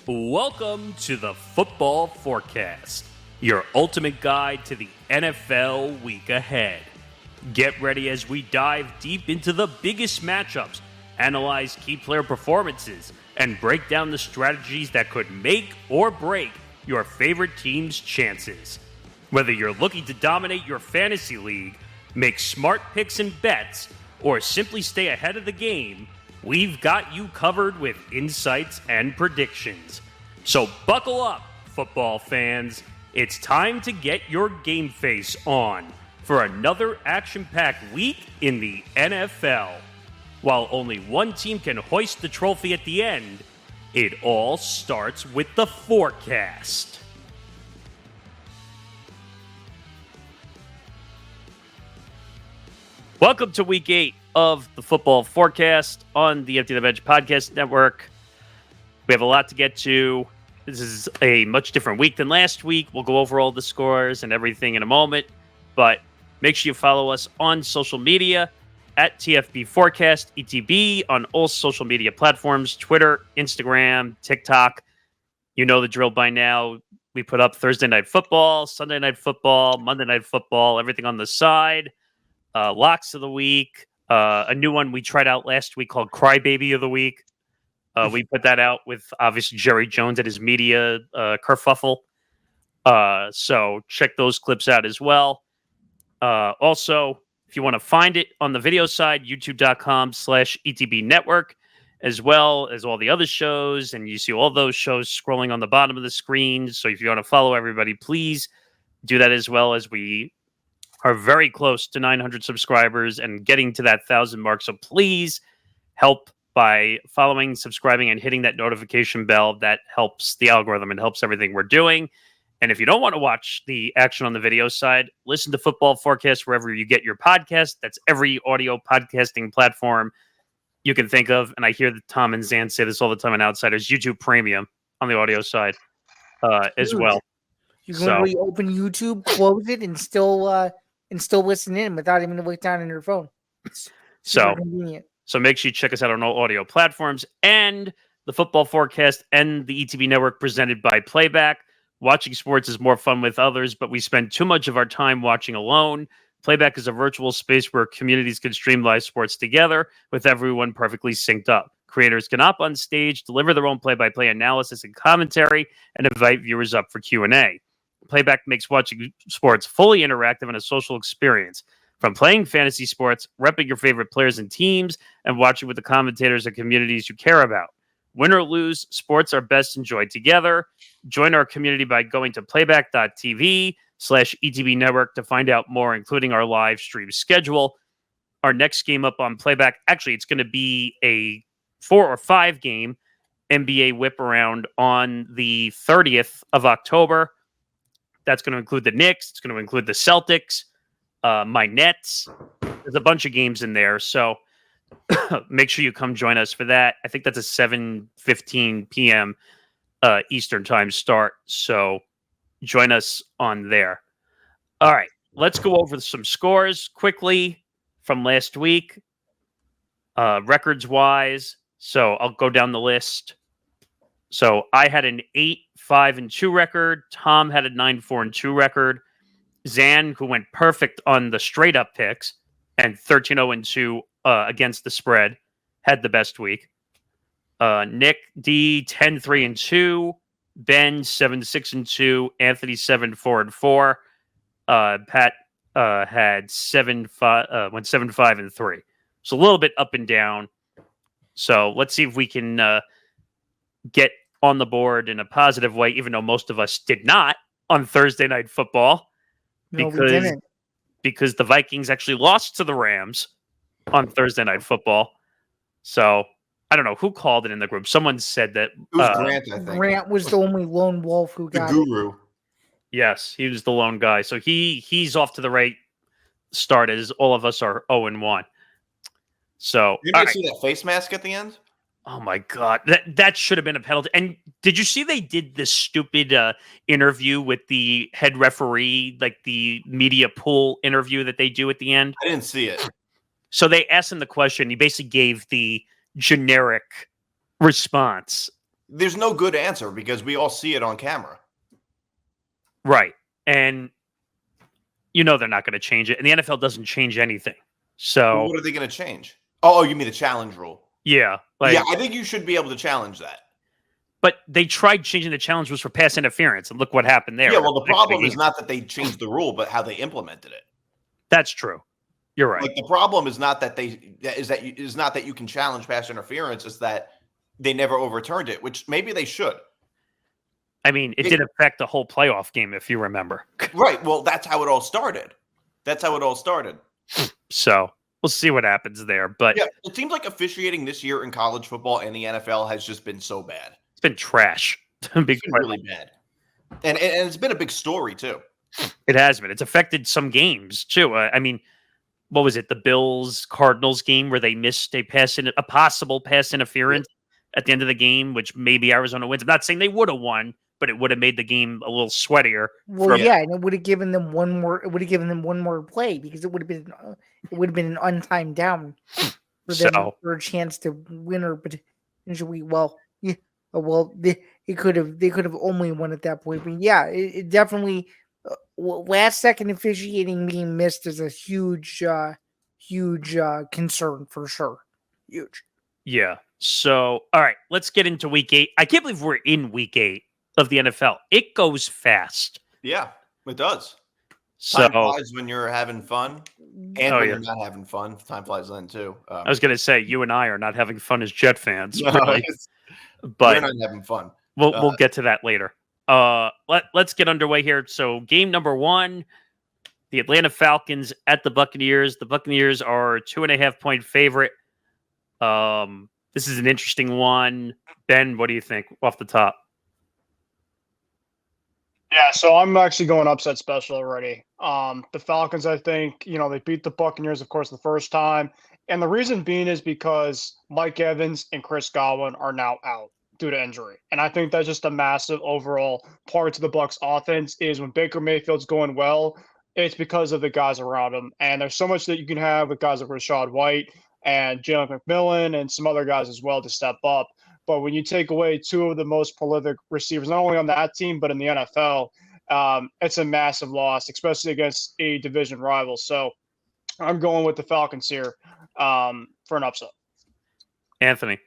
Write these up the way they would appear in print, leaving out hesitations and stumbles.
Welcome to the Football Forecast, your ultimate guide to the NFL week ahead. Get ready as we dive deep into the biggest matchups, analyze key player performances, and break down the strategies that could make or break your favorite team's chances. Whether you're looking to dominate your fantasy league, make smart picks and bets, or simply stay ahead of the game, we've got you covered with insights and predictions. So buckle up, football fans. It's time to get your game face on for another action-packed week in the NFL. While only one team can hoist the trophy at the end, it all starts with the forecast. Welcome to Week 8 of the Football Forecast on the Empty the Bench Podcast Network. We have a lot to get to. This is a much different week than last week. We'll go over all the scores and everything in a moment, but make sure you follow us on social media at TFB Forecast, ETB, on all social media platforms, Twitter, Instagram, TikTok. You know the drill by now. We put up Thursday Night Football, Sunday Night Football, Monday Night Football, everything on the side. Locks of the week, a new one we tried out last week called Crybaby of the Week. We put that out with, obviously, Jerry Jones at his media kerfuffle. So check those clips out as well. Also, if you want to find it on the video side, youtube.com/ETB Network, as well as all the other shows. And you see all those shows scrolling on the bottom of the screen. So if you want to follow everybody, please do that, as well as we are very close to 900 subscribers and getting to that 1,000 mark. So please help by following, subscribing, and hitting that notification bell. That helps the algorithm and helps everything we're doing. And if you don't want to watch the action on the video side, listen to Football Forecast wherever you get your podcast. That's every audio podcasting platform you can think of. And I hear that Tom and Zan say this all the time on Outsiders, YouTube Premium on the audio side as well. You can literally open YouTube, close it, and still listen in without even looking down on your phone. It's super convenient. So make sure you check us out on all audio platforms, and the Football Forecast and the ETB Network presented by Playback. Watching sports is more fun with others, but we spend too much of our time watching alone. Playback is a virtual space where communities can stream live sports together with everyone perfectly synced up. Creators can hop on stage, deliver their own play-by-play analysis and commentary, and invite viewers up for Q&A. Playback makes watching sports fully interactive and a social experience. From playing fantasy sports, repping your favorite players and teams, and watching with the commentators and communities you care about. Win or lose, sports are best enjoyed together. Join our community by going to playback.tv/ETB Network to find out more, including our live stream schedule. Our next game up on Playback, actually, it's going to be a 4 or 5 game NBA whip around on the 30th of October. That's going to include the Knicks. It's going to include the Celtics, my Nets. There's a bunch of games in there. So make sure you come join us for that. I think that's a 7:15 p.m. Eastern time start. So join us on there. All right. Let's go over some scores quickly from last week, records-wise. So I'll go down the list. So I had an 8-5-2 record. Tom had a 9-4-2 record. Zan, who went perfect on the straight-up picks and 13-0-2 against the spread, had the best week. Nick D 10-3-2. Ben 7-6-2. Anthony 7-4-4. Pat had 7-5 went 7-5-3. So a little bit up and down. So let's see if we can get on the board in a positive way, even though most of us did not on Thursday Night Football. No, we didn't. Because the Vikings actually lost to the Rams on Thursday Night Football. So I don't know who called it in the group. Someone said that it was Grant, I think. Grant was the only lone wolf who got the guru. Yes, he was the lone guy. So he's off to the right start as all of us are 0-1. So Did you see that face mask at the end? Oh my God, that should have been a penalty. And did you see they did this stupid interview with the head referee, like the media pool interview that they do at the end? I didn't see it. So they asked him the question. He basically gave the generic response there's no good answer because we all see it on camera. Right. And they're not going to change it. And the NFL doesn't change anything. So what are they going to change? Oh, you mean the challenge rule? Yeah. Yeah, I think you should be able to challenge that. But they tried changing the challenge was for pass interference, and look what happened there. Yeah, well, the problem is not that they changed the rule, but how they implemented it. That's true. You're right. Like the problem is not that you can challenge pass interference; it's that they never overturned it, which maybe they should. I mean, it did affect the whole playoff game, if you remember. Right. Well, that's how it all started. So we'll see what happens there. But yeah, it seems like officiating this year in college football and the NFL has just been so bad. It's been trash. It's been really bad. And it's been a big story, too. It has been. It's affected some games, too. I mean, what was it? The Bills-Cardinals game where they missed a possible pass interference at the end of the game, which maybe Arizona wins. I'm not saying they would have won, but it would have made the game a little sweatier. Well, and it would have given them one more. It would have given them one more play because it would have been an untimed down for them for a chance to win or potentially. They could have only won at that point. But yeah, it definitely last second officiating being missed is a huge concern for sure. Huge. Yeah. So all right, let's get into week 8. I can't believe we're in week 8 of the NFL. It goes fast. Yeah, it does. So, time flies when you're having fun, and when you're not having fun. Time flies then too. I was going to say you and I are not having fun as Jet fans, no, really. But we're not having fun. We'll get to that later. Let's get underway here. So, game number 1, the Atlanta Falcons at the Buccaneers. The Buccaneers are 2.5-point favorite. This is an interesting one. Ben, what do you think off the top? Yeah, so I'm actually going upset special already. The Falcons, I think, they beat the Buccaneers, of course, the first time. And the reason being is because Mike Evans and Chris Godwin are now out due to injury. And I think that's just a massive overall part to the Bucs offense is when Baker Mayfield's going well, it's because of the guys around him. And there's so much that you can have with guys like Rachaad White and Jalen McMillan and some other guys as well to step up. But when you take away 2 of the most prolific receivers, not only on that team, but in the NFL, it's a massive loss, especially against a division rival. So I'm going with the Falcons here for an upset. Anthony.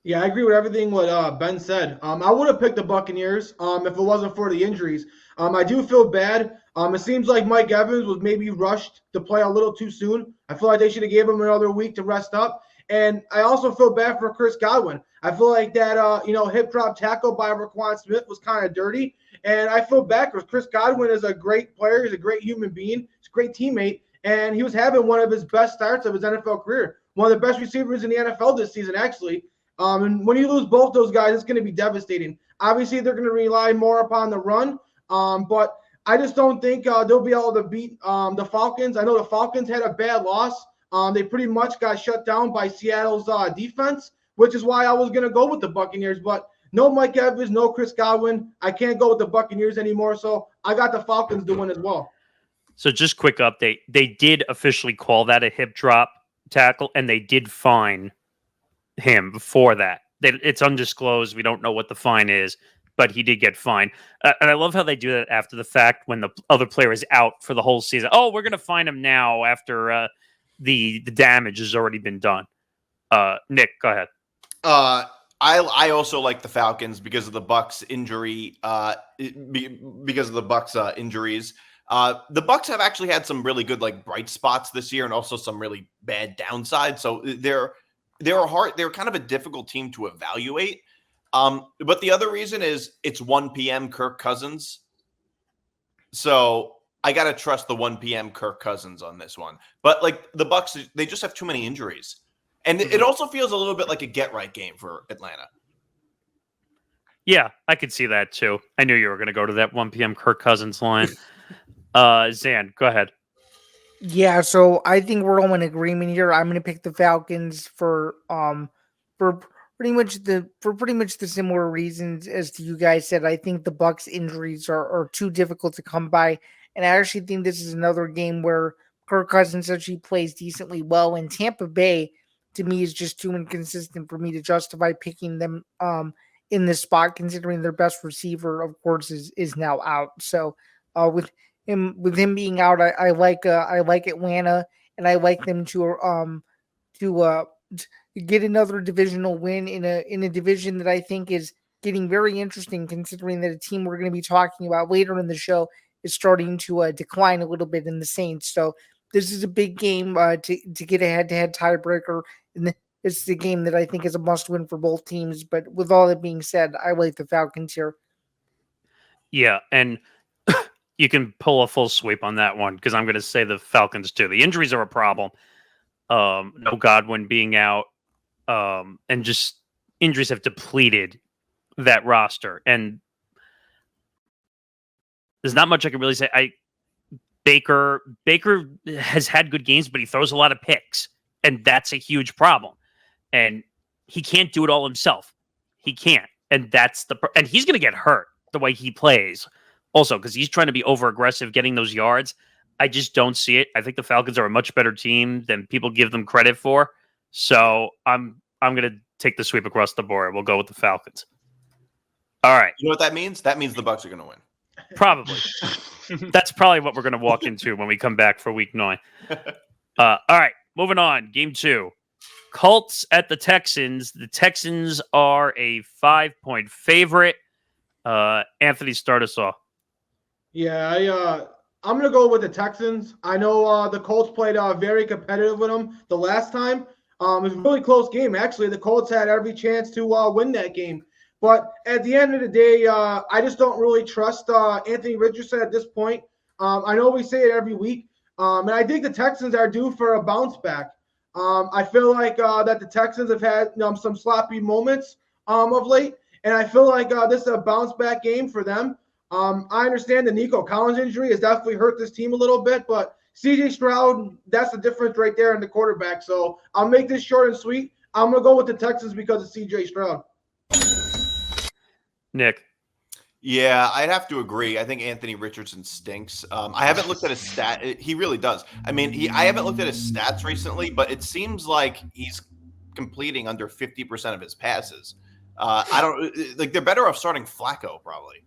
Yeah, I agree with everything what Ben said. I would have picked the Buccaneers if it wasn't for the injuries. I do feel bad. It seems like Mike Evans was maybe rushed to play a little too soon. I feel like they should have gave him another week to rest up. And I also feel bad for Chris Godwin. I feel like that, hip drop tackle by Raquan Smith was kind of dirty. And I feel bad because Chris Godwin is a great player. He's a great human being. He's a great teammate. And he was having one of his best starts of his NFL career. One of the best receivers in the NFL this season, actually. And when you lose both those guys, it's going to be devastating. Obviously, they're going to rely more upon the run. But I just don't think they'll be able to beat the Falcons. I know the Falcons had a bad loss. They pretty much got shut down by Seattle's defense, which is why I was going to go with the Buccaneers. But no Mike Evans, no Chris Godwin. I can't go with the Buccaneers anymore, so I got the Falcons to win as well. So just quick update. They did officially call that a hip drop tackle, and they did fine him for that. It's undisclosed. We don't know what the fine is, but he did get fined. And I love how they do that after the fact when the other player is out for the whole season. Oh, we're going to fine him now after the damage has already been done. Nick, go ahead. I also like the Falcons because of the Bucs injury. Because of the Bucs injuries, the Bucs have actually had some really good bright spots this year, and also some really bad downside. So they're kind of a difficult team to evaluate. But the other reason is it's 1 p.m. Kirk Cousins. So I got to trust the 1 p.m. Kirk Cousins on this one. But the Bucs, they just have too many injuries. And it also feels a little bit like a get-right game for Atlanta. Yeah, I could see that too. I knew you were going to go to that 1 p.m. Kirk Cousins line. Zan, go ahead. Yeah, so I think we're all in agreement here. I'm going to pick the Falcons for pretty much the similar reasons as to you guys said. I think the Bucs injuries are too difficult to come by, and I actually think this is another game where Kirk Cousins actually plays decently well, and Tampa Bay to me is just too inconsistent for me to justify picking them in this spot, considering their best receiver, of course, is now out. So with him being out, I like Atlanta, and I like them to get another divisional win in a division that I think is getting very interesting, considering that a team we're going to be talking about later in the show is starting to decline a little bit in the Saints. So this is a big game to get a head-to-head tiebreaker, and it's the game that I think is a must-win for both teams. But with all that being said, I like the Falcons here. Yeah, and you can pull a full sweep on that one because I'm going to say the Falcons too. The injuries are a problem. No Godwin being out, and just injuries have depleted that roster. And there's not much I can really say. Baker has had good games, but he throws a lot of picks, and that's a huge problem. And he can't do it all himself. He can't, and and he's going to get hurt the way he plays. Also, because he's trying to be over aggressive, getting those yards. I just don't see it. I think the Falcons are a much better team than people give them credit for. So I'm going to take the sweep across the board. We'll go with the Falcons. All right. You know what that means? That means the Bucs are going to win. Probably. That's probably what we're going to walk into when we come back for week 9. All right. Moving on. Game 2. Colts at the Texans. The Texans are a 5-point favorite. Anthony, start us off. Yeah, I'm going to go with the Texans. I know the Colts played very competitive with them the last time. It was a really close game. Actually, the Colts had every chance to win that game. But at the end of the day, I just don't really trust Anthony Richardson at this point. I know we say it every week, and I think the Texans are due for a bounce back. I feel like that the Texans have had some sloppy moments of late, and I feel like this is a bounce back game for them. I understand the Nico Collins injury has definitely hurt this team a little bit, but CJ Stroud, that's the difference right there in the quarterback. So I'll make this short and sweet. I'm going to go with the Texans because of CJ Stroud. Nick. Yeah, I'd have to agree. I think Anthony Richardson stinks. I haven't looked at his stat. He really does. I mean, I haven't looked at his stats recently, but it seems like he's completing under 50% of his passes. I don't like. They're better off starting Flacco, probably.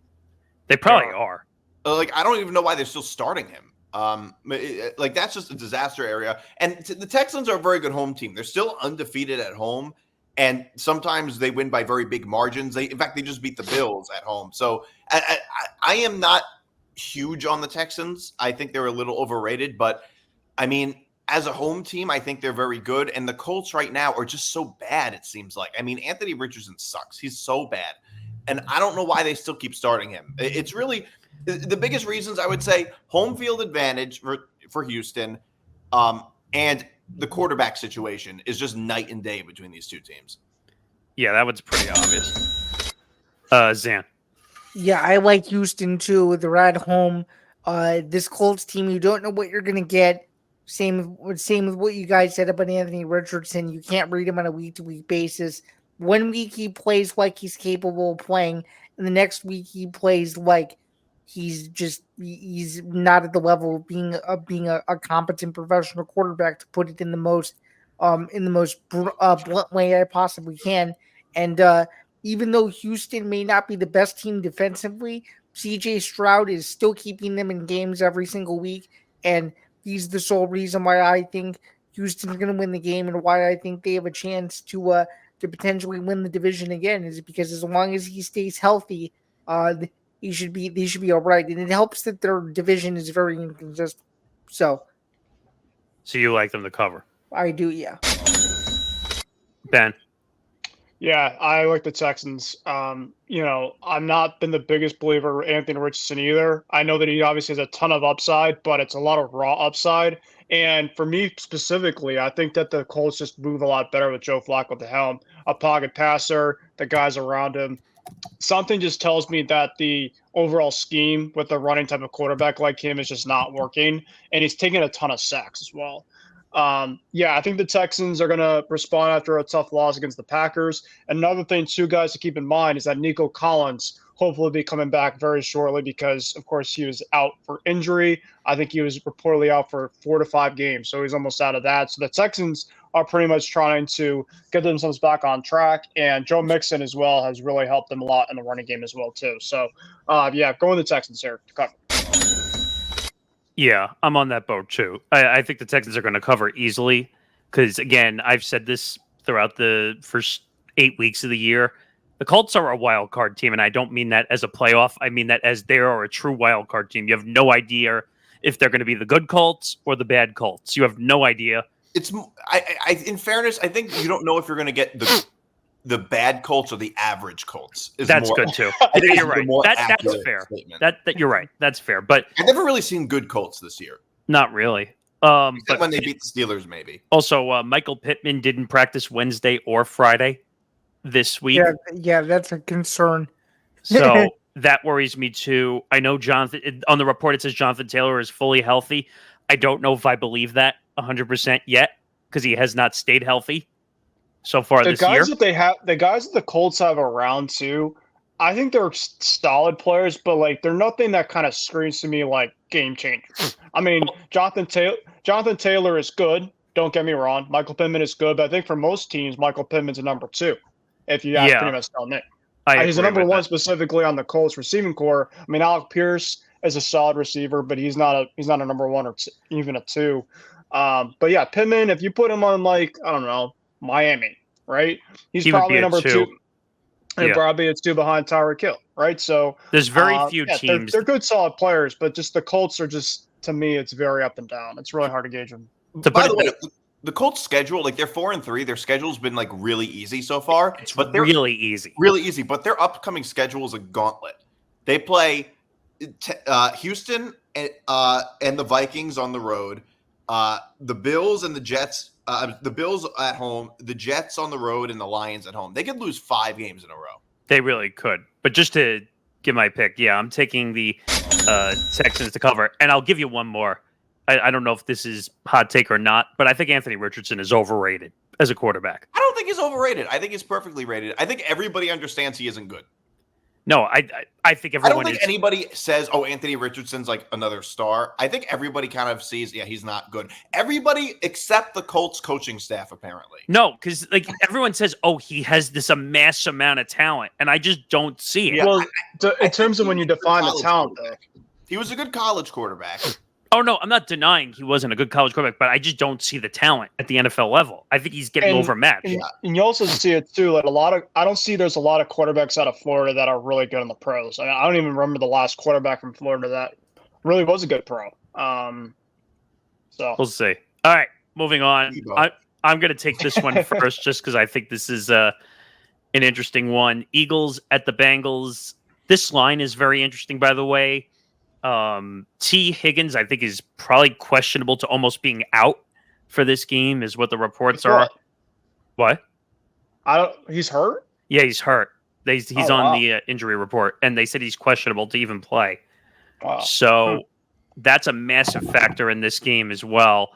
They probably are. Like, I don't even know why they're still starting him. Like, that's just a disaster area. And the Texans are a very good home team. They're still undefeated at home. And sometimes they win by very big margins. In fact, they just beat the Bills at home. So I am not huge on the Texans. I think they're a little overrated. But, I mean, as a home team, I think they're very good. And the Colts right now are just so bad, it seems like. I mean, Anthony Richardson sucks. He's so bad. And I don't know why they still keep starting him. It's really the biggest reasons, I would say, home field advantage for Houston and the quarterback situation is just night and day between these two teams. Yeah, that one's pretty obvious. Zan. Yeah, I like Houston too. They're at home. This Colts team, you don't know what you're going to get. Same with what you guys said about Anthony Richardson. You can't read him on a week-to-week basis. One week he plays like he's capable of playing, and the next week he plays like he's not at the level of being a competent professional quarterback, to put it in the most blunt way I possibly can. And even though Houston may not be the best team defensively, CJ Stroud is still keeping them in games every single week, and he's the sole reason why I think Houston's going to win the game, and why I think they have a chance to potentially win the division again, is because as long as he stays healthy, they should be all right. And it helps that their division is very inconsistent. So you like them to cover? I do, yeah. Ben. Yeah, I like the Texans. I'm not been the biggest believer in Anthony Richardson either. I know that he obviously has a ton of upside, but it's a lot of raw upside. And for me specifically, I think that the Colts just move a lot better with Joe Flacco at the helm. A pocket passer, the guys around him. Something just tells me that the overall scheme with the running type of quarterback like him is just not working, and he's taking a ton of sacks as well. I think the Texans are going to respond after a tough loss against the Packers. Another thing, too, guys, to keep in mind is that Nico Collins hopefully be coming back very shortly because, of course, he was out for injury. I think he was reportedly out for 4 to 5 games, so he's almost out of that. So the Texans are pretty much trying to get themselves back on track. And Joe Mixon as well has really helped them a lot in the running game as well too. So, going the Texans here to cover. Yeah, I'm on that boat too. I think the Texans are going to cover easily because, again, I've said this throughout the first 8 weeks of the year. The Colts are a wild card team, and I don't mean that as a playoff. I mean that as they are a true wild card team. You have no idea if they're going to be the good Colts or the bad Colts. You have no idea. In fairness, I think you don't know if you're going to get the bad Colts or the average Colts. That's good too. You're right. That's fair. That you're right. That's fair. But I've never really seen good Colts this year. Not really. But when they beat the Steelers, maybe. Also, Michael Pittman didn't practice Wednesday or Friday this week. Yeah, that's a concern. So that worries me too. I know Jonathan on the report it says Jonathan Taylor is fully healthy. I don't know if I believe that 100% yet because he has not stayed healthy so far this year. The guys that the Colts have around too, I think they're solid players, but like they're nothing that kind of screams to me like game changers. I mean, Jonathan Taylor is good. Don't get me wrong. Michael Pittman is good, but I think for most teams, Michael Pittman's a number 2. If you ask pretty much tell Nick. He's a number 1 specifically on the Colts receiving core. I mean, Alec Pierce is a solid receiver, but he's not a number 1 or even a 2. But yeah, Pittman, if you put him on like, I don't know, Miami, right? He's probably number 2. And probably it's 2 behind Tyreek Hill, right? So there's very few teams. They're good, solid players, but just the Colts are just, to me, it's very up and down. It's really hard to gauge them. By the way, the Colts' schedule, like they're 4-3. Their schedule's been like really easy so far. But they're really easy. Really easy. But their upcoming schedule is a gauntlet. They play Houston and the Vikings on the road, the Bills and the Jets. The Bills at home, the Jets on the road, and the Lions at home. They could lose 5 games in a row. They really could. But just to give my pick, I'm taking the Texans to cover. And I'll give you one more. I don't know if this is hot take or not, but I think Anthony Richardson is overrated as a quarterback. I don't think he's overrated. I think he's perfectly rated. I think everybody understands he isn't good. No, I think everyone. I don't think anybody says, "Oh, Anthony Richardson's like another star." I think everybody kind of sees, he's not good. Everybody except the Colts coaching staff, apparently. No, because like everyone says, "Oh, he has this mass amount of talent," and I just don't see it. Yeah, well, in terms of when you define the talent, though, he was a good college quarterback. Oh, no, I'm not denying he wasn't a good college quarterback, but I just don't see the talent at the NFL level. I think he's getting overmatched. And you also see it, too. Like I don't see there's a lot of quarterbacks out of Florida that are really good in the pros. I mean, I don't even remember the last quarterback from Florida that really was a good pro. So we'll see. All right, moving on. I'm going to take this one first just because I think this is an interesting one. Eagles at the Bengals. This line is very interesting, by the way. T. Higgins, I think, is probably questionable to almost being out for this game, is what the reports are. What? He's hurt? Yeah, he's hurt. He's on the injury report, and they said he's questionable to even play. Wow. So that's a massive factor in this game as well.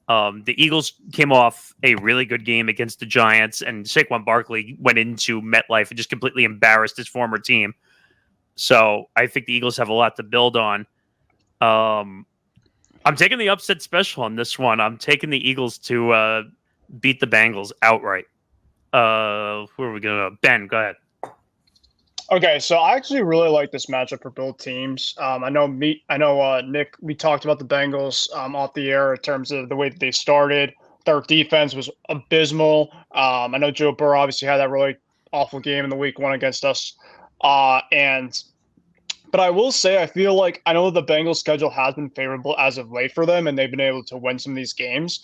The Eagles came off a really good game against the Giants, and Saquon Barkley went into MetLife and just completely embarrassed his former team. So I think the Eagles have a lot to build on. I'm taking the upset special on this one. I'm taking the Eagles to beat the Bengals outright. Who are we going to? Ben, go ahead. Okay, so I actually really like this matchup for both teams. I know Nick, we talked about the Bengals off the air in terms of the way that they started. Their defense was abysmal. I know Joe Burrow obviously had that really awful game in the week 1 against us. But I will say, I feel like I know the Bengals schedule has been favorable as of late for them, and they've been able to win some of these games.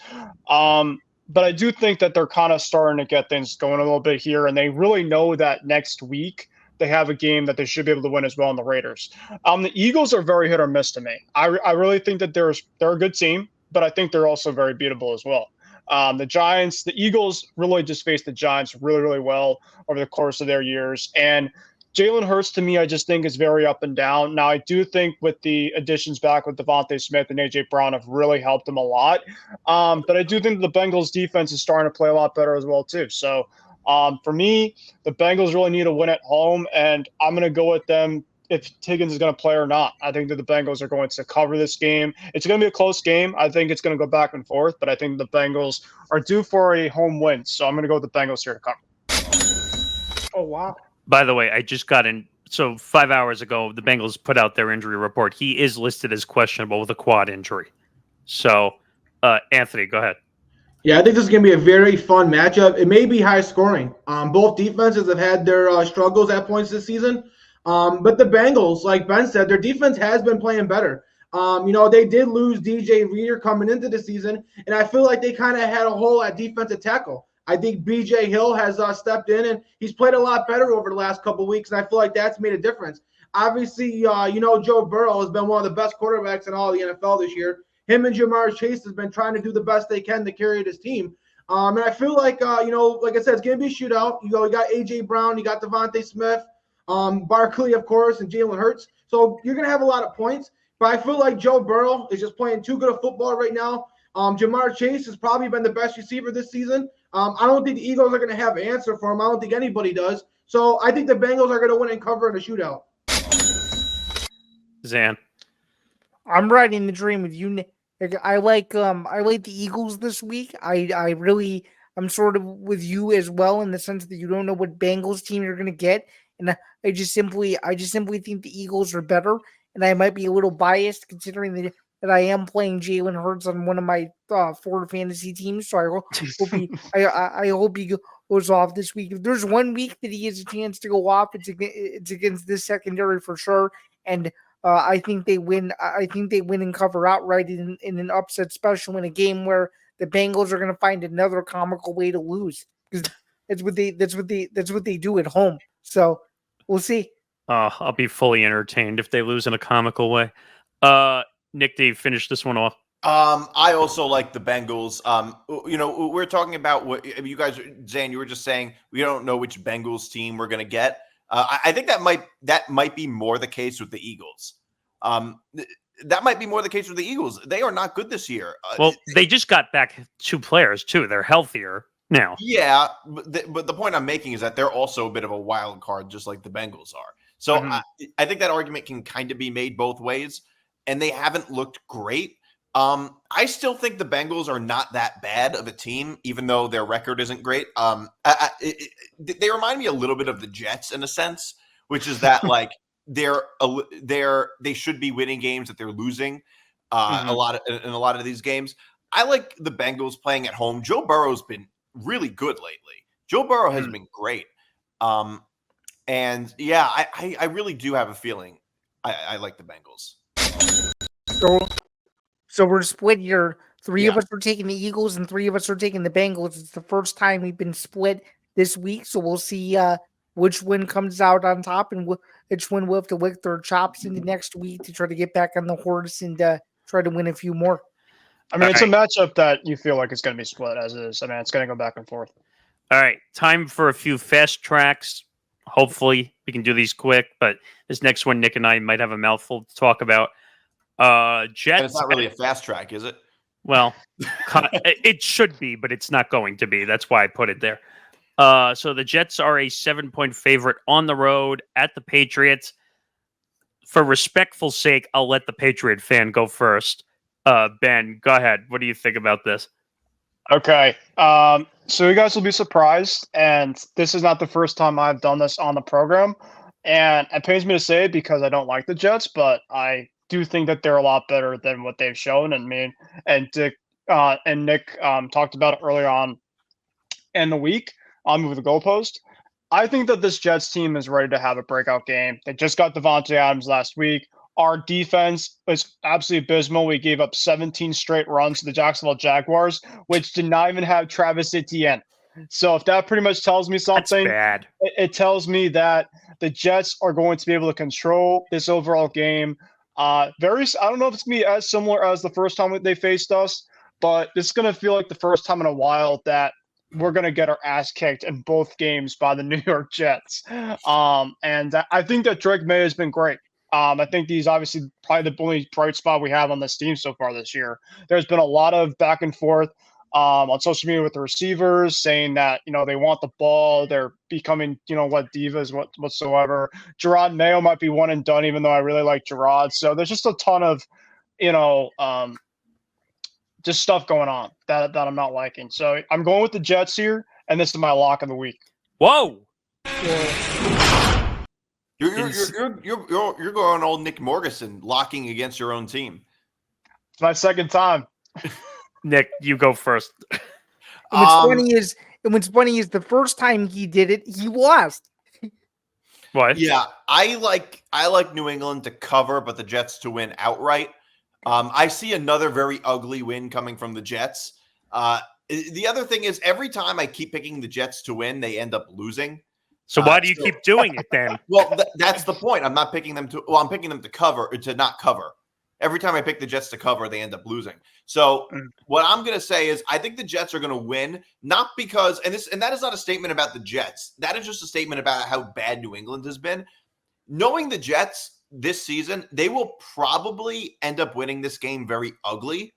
But I do think that they're kind of starting to get things going a little bit here, and they really know that next week they have a game that they should be able to win as well in the Raiders. The Eagles are very hit or miss to me. I really think that they're a good team, but I think they're also very beatable as well. The Eagles really just faced the Giants really, really well over the course of their years, and Jalen Hurts, to me, I just think is very up and down. Now, I do think with the additions back with Devontae Smith and A.J. Brown have really helped them a lot. But I do think the Bengals defense is starting to play a lot better as well, too. So for me, the Bengals really need a win at home, and I'm going to go with them if Higgins is going to play or not. I think that the Bengals are going to cover this game. It's going to be a close game. I think it's going to go back and forth, but I think the Bengals are due for a home win. So I'm going to go with the Bengals here to cover. Oh, wow. By the way, I just got in. So 5 hours ago, the Bengals put out their injury report. He is listed as questionable with a quad injury. So, Anthony, go ahead. Yeah, I think this is going to be a very fun matchup. It may be high scoring. Both defenses have had their struggles at points this season. But the Bengals, like Ben said, their defense has been playing better. They did lose DJ Reader coming into the season, and I feel like they kind of had a hole at defensive tackle. I think BJ Hill has stepped in, and he's played a lot better over the last couple of weeks, and I feel like that's made a difference. Obviously, Joe Burrow has been one of the best quarterbacks in all of the NFL this year. Him and Jamar Chase has been trying to do the best they can to carry this team. And I feel like, like I said, it's going to be a shootout. You got A.J. Brown, you got Devontae Smith, Barkley, of course, and Jalen Hurts. So you're going to have a lot of points. But I feel like Joe Burrow is just playing too good of football right now. Jamar Chase has probably been the best receiver this season. I don't think the Eagles are going to have an answer for him. I don't think anybody does. So I think the Bengals are going to win and cover in a shootout. Zan. I'm riding the dream with you, Nick. I like the Eagles this week. I'm sort of with you as well in the sense that you don't know what Bengals team you're gonna get, and I just simply think the Eagles are better, and I might be a little biased considering that I am playing Jalen Hurts on one of my 4 fantasy teams. So I hope he goes off this week. If there's one week that he has a chance to go off, it's against this secondary for sure, and. I think they win. I think they win and cover outright in an upset special in a game where the Bengals are going to find another comical way to lose because that's what they do at home. So we'll see. I'll be fully entertained if they lose in a comical way. Nick, Dave, finish this one off. I also like the Bengals. We're talking about what you guys, Zan, you were just saying we don't know which Bengals team we're going to get. I think that might be more the case with the Eagles. That might be more the case with the Eagles. They are not good this year. Well, they just got back 2 players too. They're healthier now. Yeah, but the point I'm making is that they're also a bit of a wild card, just like the Bengals are. So I think that argument can kind of be made both ways, and they haven't looked great. I still think the Bengals are not that bad of a team, even though their record isn't great. They remind me a little bit of the Jets in a sense, which is that like they should be winning games that they're losing in a lot of these games. I like the Bengals playing at home. Joe Burrow's been really good lately. Joe Burrow has been great. And yeah, I really do have a feeling I like the Bengals. So we're split here. 3 of us are taking the Eagles and 3 of us are taking the Bengals. It's the first time we've been split this week. So we'll see which one comes out on top and which one will have to lick their chops into next week to try to get back on the horse and try to win a few more. I mean, it's a matchup that you feel like it's going to be split as is. I mean, it's going to go back and forth. All right. Time for a few fast tracks. Hopefully we can do these quick, but this next one, Nick and I might have a mouthful to talk about. Jets. And it's not really a fast track, is it? Well, it should be, but it's not going to be. That's why I put it there. So the Jets are a 7-point favorite on the road at the Patriots. For respectful sake, I'll let the Patriot fan go first. Ben, go ahead. What do you think about this? Okay. So you guys will be surprised, and this is not the first time I've done this on the program. And it pains me to say it because I don't like the Jets, but I do think that they're a lot better than what they've shown. And me and Dick and Nick talked about it earlier on in the week with the goalpost. I think that this Jets team is ready to have a breakout game. They just got Devontae Adams last week. Our defense was absolutely abysmal. We gave up 17 straight runs to the Jacksonville Jaguars, which did not even have Travis Etienne. So if that pretty much tells me something, that's bad. It tells me that the Jets are going to be able to control this overall game. I don't know if it's going to be as similar as the first time they faced us, but it's going to feel like the first time in a while that we're going to get our ass kicked in both games by the New York Jets. And I think that Drake May has been great. I think he's obviously probably the only bright spot we have on this team so far this year. There's been a lot of back and forth on social media with the receivers, saying that they want the ball, they're becoming what divas whatsoever. Gerard Mayo might be one and done, even though I really like Gerard. So there's just a ton of just stuff going on that I'm not liking. So I'm going with the Jets here, and this is my lock of the week. Whoa. You're going old Nick Morgeson, locking against your own team. It's my second time. Nick, you go first. And what's funny is the first time he did it, he lost. What? Yeah, I like New England to cover, but the Jets to win outright. I see another very ugly win coming from the Jets. The other thing is, every time I keep picking the Jets to win, they end up losing. So why do you keep doing it then? Well, that's the point. I'm not picking them to. Well, I'm picking them to cover or to not cover. Every time I pick the Jets to cover, they end up losing. So what I'm going to say is, I think the Jets are going to win, not because and that is not a statement about the Jets. That is just a statement about how bad New England has been. Knowing the Jets this season, they will probably end up winning this game very ugly,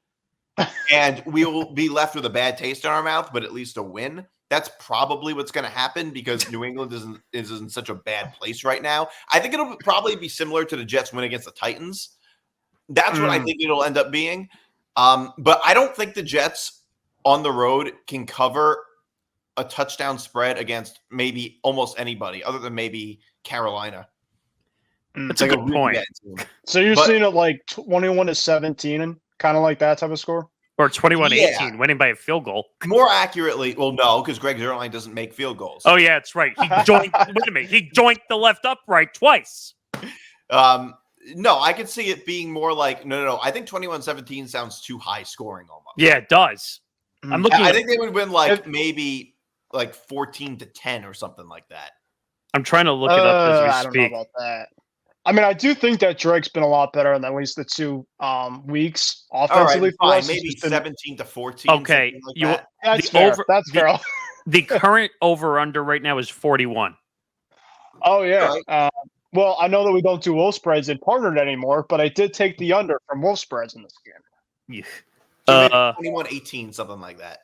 and we will be left with a bad taste in our mouth, but at least a win. That's probably what's going to happen because New England is in such a bad place right now. I think it'll probably be similar to the Jets win against the Titans. That's what I think it'll end up being. But I don't think the Jets on the road can cover a touchdown spread against maybe almost anybody other than maybe Carolina. That's a good point. So you're seeing it like 21-17 and kind of like that type of score? Or 21-18, winning by a field goal. More accurately, well, no, because Greg Zuerlein doesn't make field goals. Oh, yeah, that's right. He joined. Wait a minute. He joined the left upright twice. No, I could see it being more like no. I think 21-17 sounds too high scoring almost. Yeah, it does. I'm looking. I think they would win maybe 14-10 or something like that. I'm trying to look it up as we I speak. don't know about that. I mean, I do think that Drake's been a lot better in at least the 2 weeks offensively. All right, fine. Maybe 17-14. Okay, like that's fair. That's fair. The current over/under right now is 41. Oh yeah. Right. Well, I know that we don't do wolf spreads in partnered anymore, but I did take the under from wolf spreads in this game. Yeah. 21-18, something like that.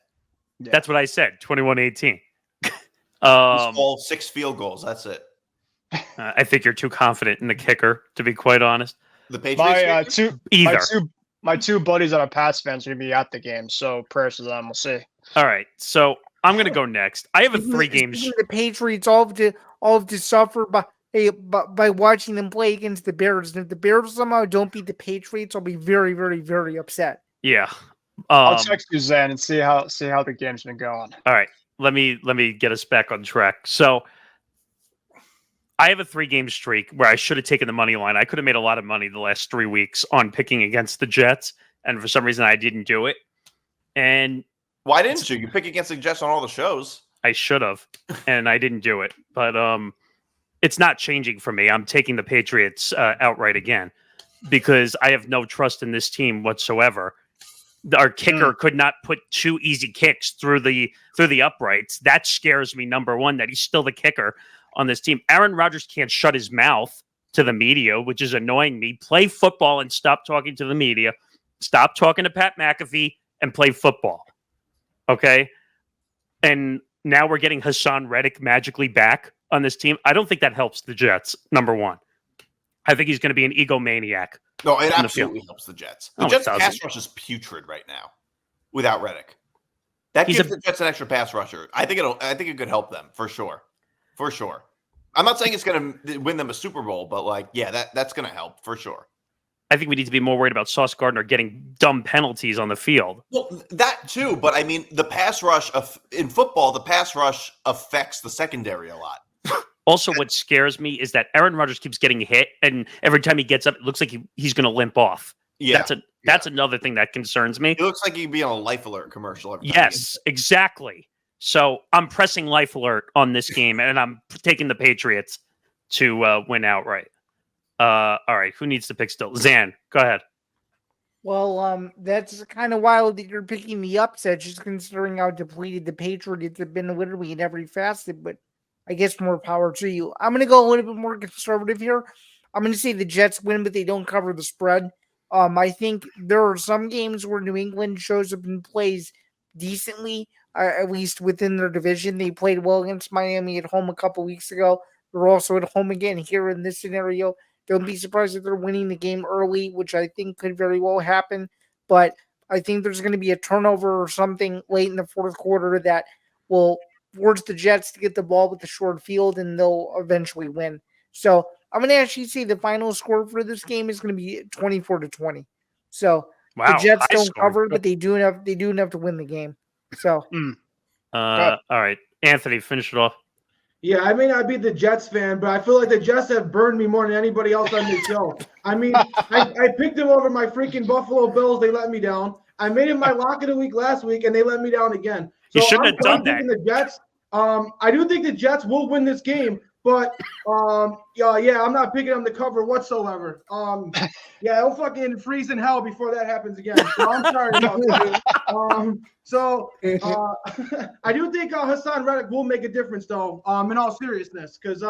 Yeah. That's what I said. 21-18. All 6 field goals. That's it. I think you're too confident in the kicker, to be quite honest. The Patriots. My two buddies that are Pats fans are gonna be at the game, so prayers to them. We'll see. All right, so I'm gonna go next. I have a 3 games. The Patriots all have to suffer by watching them play against the Bears. And if the Bears somehow don't beat the Patriots, I'll be very, very, very upset. Yeah. I'll text you, Zen, and see how the game's been going. All right. Let me get us back on track. So I have a 3-game streak where I should have taken the money line. I could have made a lot of money the last 3 weeks on picking against the Jets, and for some reason I didn't do it. And why didn't you? You pick against the Jets on all the shows. I should have, and I didn't do it. But it's not changing for me. I'm taking the Patriots outright again because I have no trust in this team whatsoever. Our kicker could not put 2 easy kicks through the uprights. That scares me, number one, that he's still the kicker on this team. Aaron Rodgers can't shut his mouth to the media, which is annoying me. Play football and stop talking to the media. Stop talking to Pat McAfee and play football. Okay? And now we're getting Hassan Reddick magically back on this team. I don't think that helps the Jets, number one. I think he's going to be an egomaniac. No, it absolutely helps the Jets. The Jets' pass rush is putrid right now without Reddick. That gives the Jets an extra pass rusher. I think it could help them for sure. For sure. I'm not saying it's going to win them a Super Bowl, but that's going to help for sure. I think we need to be more worried about Sauce Gardner getting dumb penalties on the field. Well, that too, but I mean, the pass rush in football, the pass rush affects the secondary a lot. Also, what scares me is that Aaron Rodgers keeps getting hit, and every time he gets up, it looks like he's going to limp off. Yeah, that's another thing that concerns me. It looks like he'd be on a Life Alert commercial. Yes, exactly. So I'm pressing Life Alert on this game, and I'm taking the Patriots to win outright. All right, who needs to pick still? Zan, go ahead. Well, that's kind of wild that you're picking the upset, just considering how depleted the Patriots have been literally in every facet, but I guess more power to you. I'm going to go a little bit more conservative here. I'm going to say the Jets win, but they don't cover the spread. I think there are some games where New England shows up and plays decently, at least within their division. They played well against Miami at home a couple weeks ago. They're also at home again here in this scenario. Don't be surprised if they're winning the game early, which I think could very well happen. But I think there's going to be a turnover or something late in the fourth quarter that will force the Jets to get the ball with the short field, and they'll eventually win. So I'm going to actually say the final score for this game is going to be 24-20. So the Wow, Jets high don't scoring. cover, but they do enough to win the game. So All right, Anthony, finish it off. Yeah, I may not be the Jets fan, but I feel like the Jets have burned me more than anybody else on this show. I mean, I picked them over my freaking Buffalo Bills. They let me down. I made it my lock of the week last week, and they let me down again. So You shouldn't have done I'm picking that. the Jets. I do think the Jets will win this game, but yeah, I'm not picking them to cover whatsoever. Yeah, it'll fucking freeze in hell before that happens again. So I'm sorry about that. I do think Hassan Reddick will make a difference, though, in all seriousness, because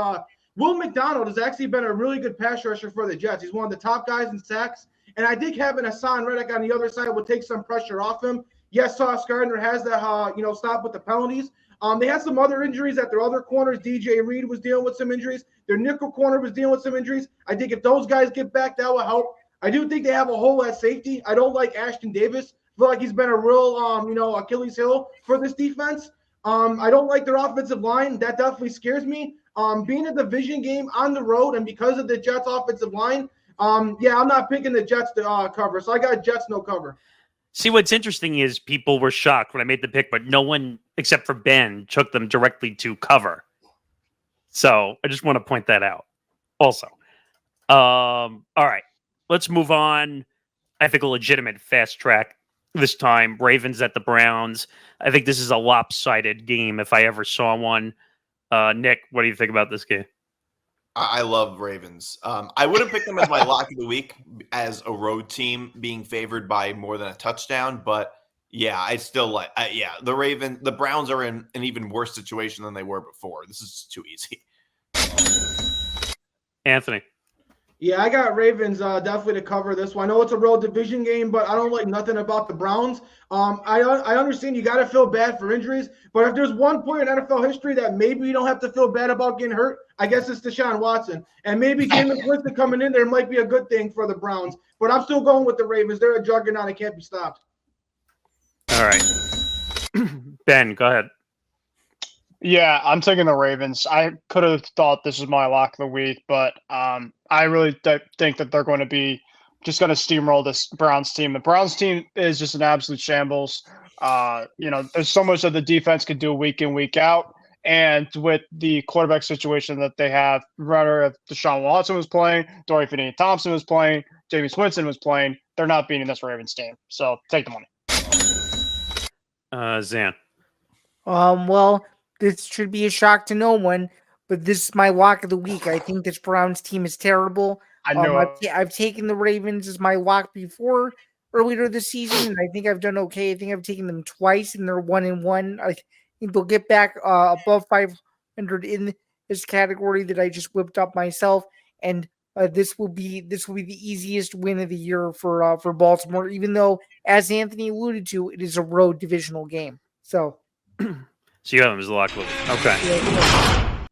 Will McDonald has actually been a really good pass rusher for the Jets. He's one of the top guys in sacks, and I think having Hassan Reddick on the other side will take some pressure off him. Yes, Sauce Gardner has that, stop with the penalties. They had some other injuries at their other corners. DJ Reed was dealing with some injuries. Their nickel corner was dealing with some injuries. I think if those guys get back, that will help. I do think they have a hole at safety. I don't like Ashton Davis. I feel like he's been a real, Achilles heel for this defense. I don't like their offensive line. That definitely scares me. Being a division game on the road and because of the Jets' offensive line, I'm not picking the Jets to cover. So I got Jets no cover. See, what's interesting is people were shocked when I made the pick, but no one except for Ben took them directly to cover. So I just want to point that out. Also, all right, let's move on. I think a legitimate fast track this time. Ravens at the Browns. I think this is a lopsided game if I ever saw one. Nick, what do you think about this game? I love Ravens. I wouldn't pick them as my lock of the week as a road team being favored by more than a touchdown, but yeah, I still like. The Browns are in an even worse situation than they were before. This is too easy. Anthony. Yeah, I got Ravens definitely to cover this one. I know it's a road division game, but I don't like nothing about the Browns. I understand you got to feel bad for injuries, but if there's one player in NFL history that maybe you don't have to feel bad about getting hurt, I guess it's Deshaun Watson. And maybe Jameis Winston coming in there might be a good thing for the Browns. But I'm still going with the Ravens. They're a juggernaut. It can't be stopped. All right. Ben, go ahead. Yeah, I'm taking the Ravens. I could have thought this was my lock of the week, but I really think that they're going to be just going to steamroll this Browns team. The Browns team is just an absolute shambles. There's so much that the defense could do week in, week out. And with the quarterback situation that they have, rather if Deshaun Watson was playing, Dorian Finney-Thompson was playing, Jameis Winston was playing, they're not beating this Ravens team. So take the money. Zan. Well, this should be a shock to no one, but this is my lock of the week. I think this Browns team is terrible. I know. I've taken the Ravens as my lock before earlier this season, and I think I've done okay. I think I've taken them twice, and they're 1-1. I think they'll get back above 500 in this category that I just whipped up myself, and this will be the easiest win of the year for Baltimore. Even though, as Anthony alluded to, it is a road divisional game. So you have him as a lock. Okay.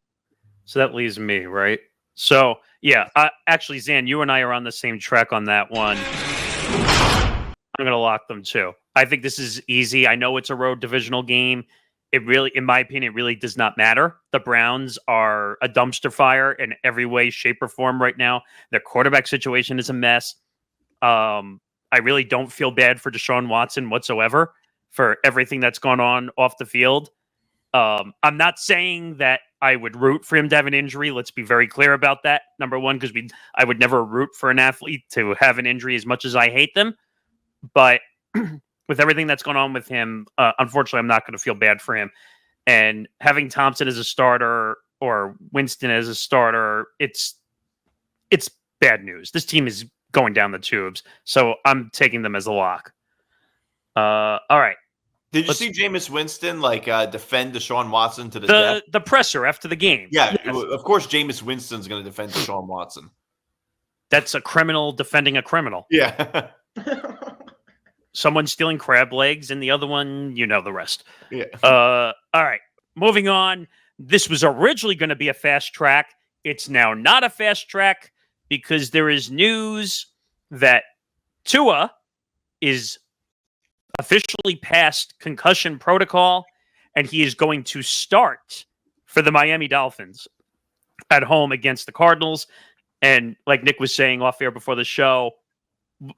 So that leaves me, right? So, yeah, actually, Zan, you and I are on the same track on that one. I'm going to lock them, too. I think this is easy. I know it's a road divisional game. It really, in my opinion, it really does not matter. The Browns are a dumpster fire in every way, shape, or form right now. Their quarterback situation is a mess. I really don't feel bad for Deshaun Watson whatsoever for everything that's gone on off the field. I'm not saying that I would root for him to have an injury. Let's be very clear about that. Number one, because I would never root for an athlete to have an injury as much as I hate them. But with everything that's going on with him, unfortunately, I'm not going to feel bad for him. And having Thompson as a starter or Winston as a starter, it's bad news. This team is going down the tubes. So I'm taking them as a lock. All right. Did you see Jameis Winston defend Deshaun Watson to the death? The presser after the game. Yeah, yes. Of course Jameis Winston's going to defend Deshaun Watson. That's a criminal defending a criminal. Yeah. someone stealing crab legs, and the other one, you know the rest. Yeah. All right, moving on. This was originally going to be a fast track. It's now not a fast track because there is news that Tua is officially past concussion protocol, and he is going to start for the Miami Dolphins at home against the Cardinals. And like Nick was saying off air before the show,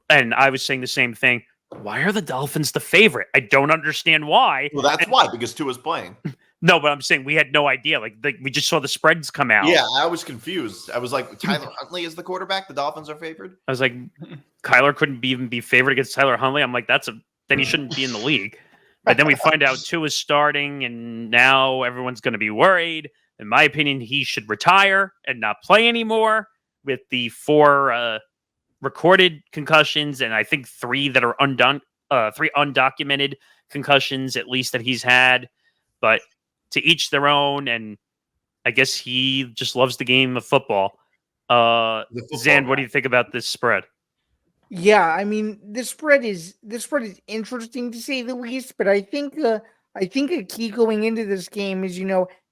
and I was saying the same thing, why are the Dolphins the favorite? I don't understand why. Well, that's why, because Tua's playing. No, but I'm saying we had no idea. Like we just saw the spreads come out. Yeah, I was confused. I was like, Tyler Huntley is the quarterback. The Dolphins are favored. I was like, Kyler couldn't even be favored against Tyler Huntley. I'm like, then he shouldn't be in the league. But then we find out Tua is starting, and now everyone's going to be worried. In my opinion, he should retire and not play anymore with the 4 recorded concussions, and I think 3 that are 3 undocumented concussions, at least, that he's had. But to each their own, and I guess he just loves the game of football. Zan, what do you think about this spread? Yeah, I mean, this spread is interesting to say the least, but I think a key going into this game is,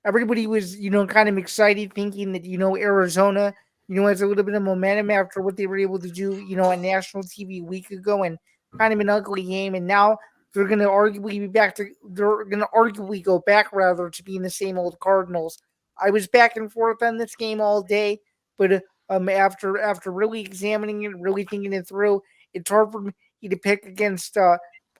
everybody was, kind of excited thinking that, Arizona, has a little bit of momentum after what they were able to do, on national TV a week ago, and kind of an ugly game, and now they're going to arguably go back rather to being the same old Cardinals. I was back and forth on this game all day, but after really examining it, really thinking it through, it's hard for me to pick against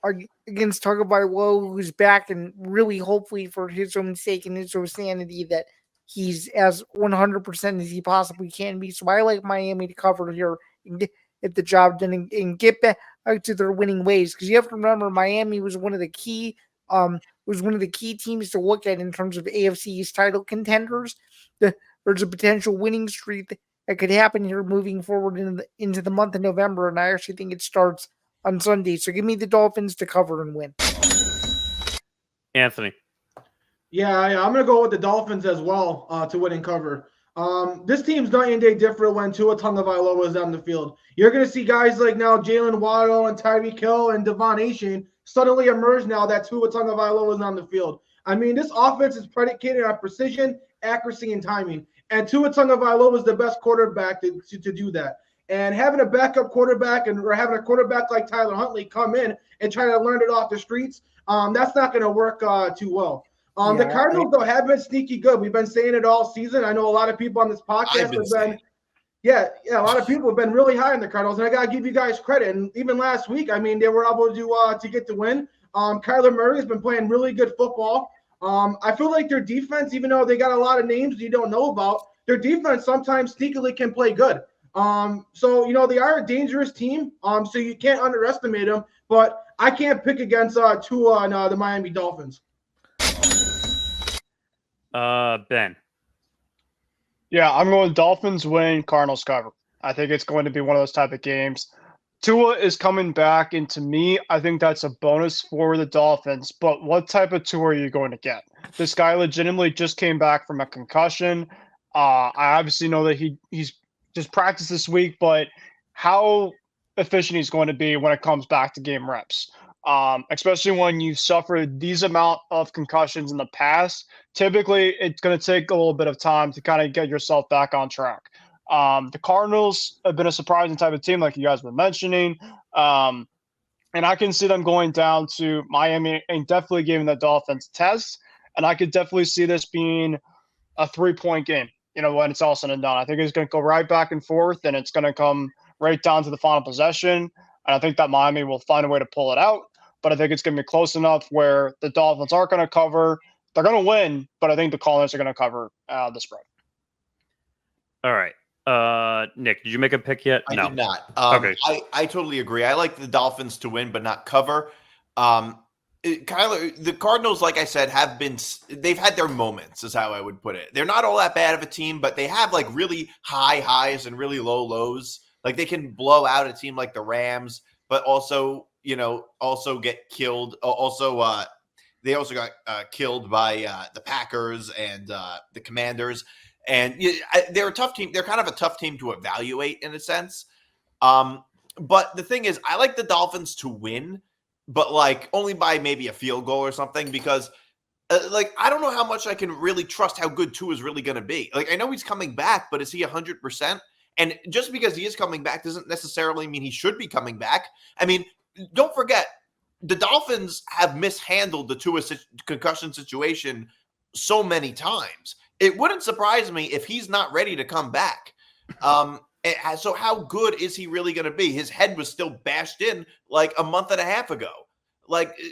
Tagovailoa, who's back, and really hopefully for his own sake and his own sanity that he's as 100% as he possibly can be. So I like Miami to cover here and get the job done and get back to their winning ways, because you have to remember Miami was one of the key teams to look at in terms of AFC East title contenders. There's a potential winning streak that could happen here moving forward into the month of November, and I actually think it starts on Sunday. So give me the Dolphins to cover and win. Anthony. Yeah, I'm going to go with the Dolphins as well to win and cover. This team's night and day different when Tua Tagovailoa is on the field. You're going to see guys like now Jalen Waddle and Tyreek Hill and Devon Achane suddenly emerge now that Tua Tagovailoa is on the field. I mean, this offense is predicated on precision, accuracy, and timing. And Tua Tagovailoa is the best quarterback to do that. And having a backup quarterback or having a quarterback like Tyler Huntley come in and try to learn it off the streets, that's not going to work too well. The Cardinals, though, have been sneaky good. We've been saying it all season. I know a lot of people on this podcast a lot of people have been really high on the Cardinals, and I got to give you guys credit. And even last week, I mean, they were able to get the win. Kyler Murray has been playing really good football. I feel like their defense, even though they got a lot of names you don't know about, their defense sometimes sneakily can play good. So they are a dangerous team. So you can't underestimate them. But I can't pick against Tua and the Miami Dolphins. Ben. Yeah, I'm going Dolphins win, Cardinals cover. I think it's going to be one of those type of games. Tua is coming back, and to me, I think that's a bonus for the Dolphins. But what type of Tua are you going to get? This guy legitimately just came back from a concussion. I obviously know that he's just practiced this week, but how efficient he's going to be when it comes back to game reps. Especially when you've suffered these amount of concussions in the past. Typically, it's going to take a little bit of time to kind of get yourself back on track. The Cardinals have been a surprising type of team, like you guys were mentioning. And I can see them going down to Miami and definitely giving the Dolphins a test. And I could definitely see this being a 3-point game, when it's all said and done. I think it's going to go right back and forth, and it's going to come right down to the final possession. And I think that Miami will find a way to pull it out. But I think it's going to be close enough where the Dolphins aren't going to cover. They're going to win, but I think the Cardinals are going to cover the spread. All right. Nick, did you make a pick yet? I did not. Okay. I totally agree. I like the Dolphins to win, but not cover. Kyler, the Cardinals, like I said, they've had their moments, is how I would put it. They're not all that bad of a team, but they have like really high highs and really low lows. Like they can blow out a team like the Rams, but also get killed. They also got killed by the Packers and the Commanders. And they're a tough team. They're kind of a tough team to evaluate in a sense. But the thing is, I like the Dolphins to win but like only by maybe a field goal or something because I don't know how much I can really trust how good Tua is really going to be. Like, I know he's coming back, but is he 100%? And just because he is coming back doesn't necessarily mean he should be coming back. I mean, don't forget, the Dolphins have mishandled the Tua concussion situation so many times. It wouldn't surprise me if he's not ready to come back. So how good is he really going to be? His head was still bashed in like a month and a half ago.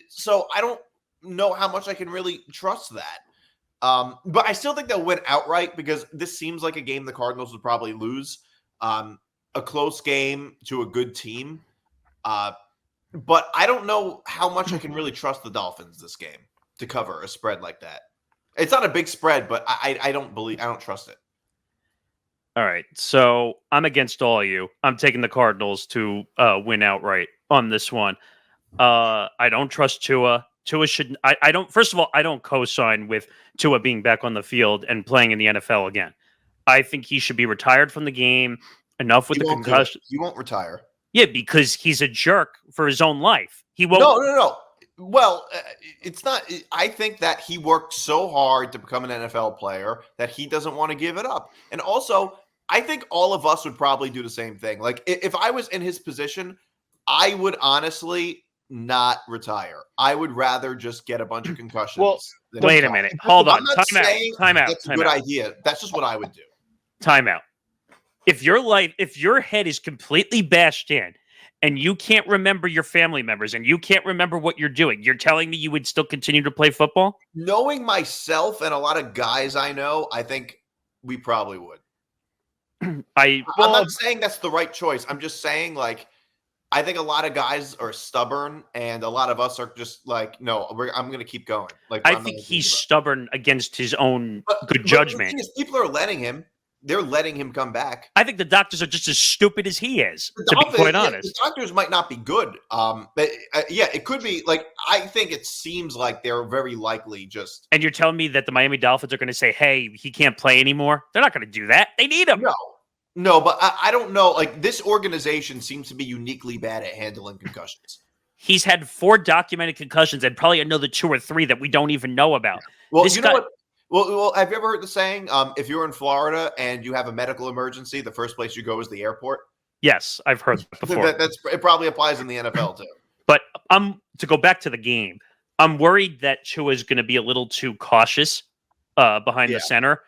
So I don't know how much I can really trust that. But I still think they'll win outright because this seems like a game the Cardinals would probably lose. A close game to a good team. But I don't know how much I can really trust the Dolphins this game to cover a spread like that. It's not a big spread, but I don't trust it. All right, so I'm against all of you. I'm taking the Cardinals to win outright on this one. I don't trust Tua. Tua should. I don't. First of all, I don't co-sign with Tua being back on the field and playing in the NFL again. I think he should be retired from the game. Enough with the concussion. He won't retire. Yeah, because he's a jerk for his own life. He won't. No. Well, it's not. I think that he worked so hard to become an NFL player that he doesn't want to give it up. And also, I think all of us would probably do the same thing. Like, if I was in his position, I would honestly not retire. I would rather just get a bunch of concussions. Well, wait a minute. Hold on. I'm not saying Time out. That's a good idea. That's just what I would do. Time out. If your head is completely bashed in and you can't remember your family members and you can't remember what you're doing, you're telling me you would still continue to play football? Knowing myself and a lot of guys I know, I think we probably would. I'm not saying that's the right choice. I'm just saying, like, I think a lot of guys are stubborn and a lot of us are just like, no, I'm going to keep going. Like, I think he's stubborn against his own good judgment. The thing is, people are letting him. They're letting him come back. I think the doctors are just as stupid as he is, to be quite honest. The doctors might not be good. But it could be. Like, I think it seems like they're very likely just. And you're telling me that the Miami Dolphins are going to say, hey, he can't play anymore? They're not going to do that. They need him. No, but I don't know. Like, this organization seems to be uniquely bad at handling concussions. He's had 4 documented concussions and probably another 2 or 3 that we don't even know about. Well, know what? Well, have you ever heard the saying, if you're in Florida and you have a medical emergency, the first place you go is the airport? Yes, I've heard that before. It probably applies in the NFL, too. But to go back to the game, I'm worried that Tua is going to be a little too cautious behind the center.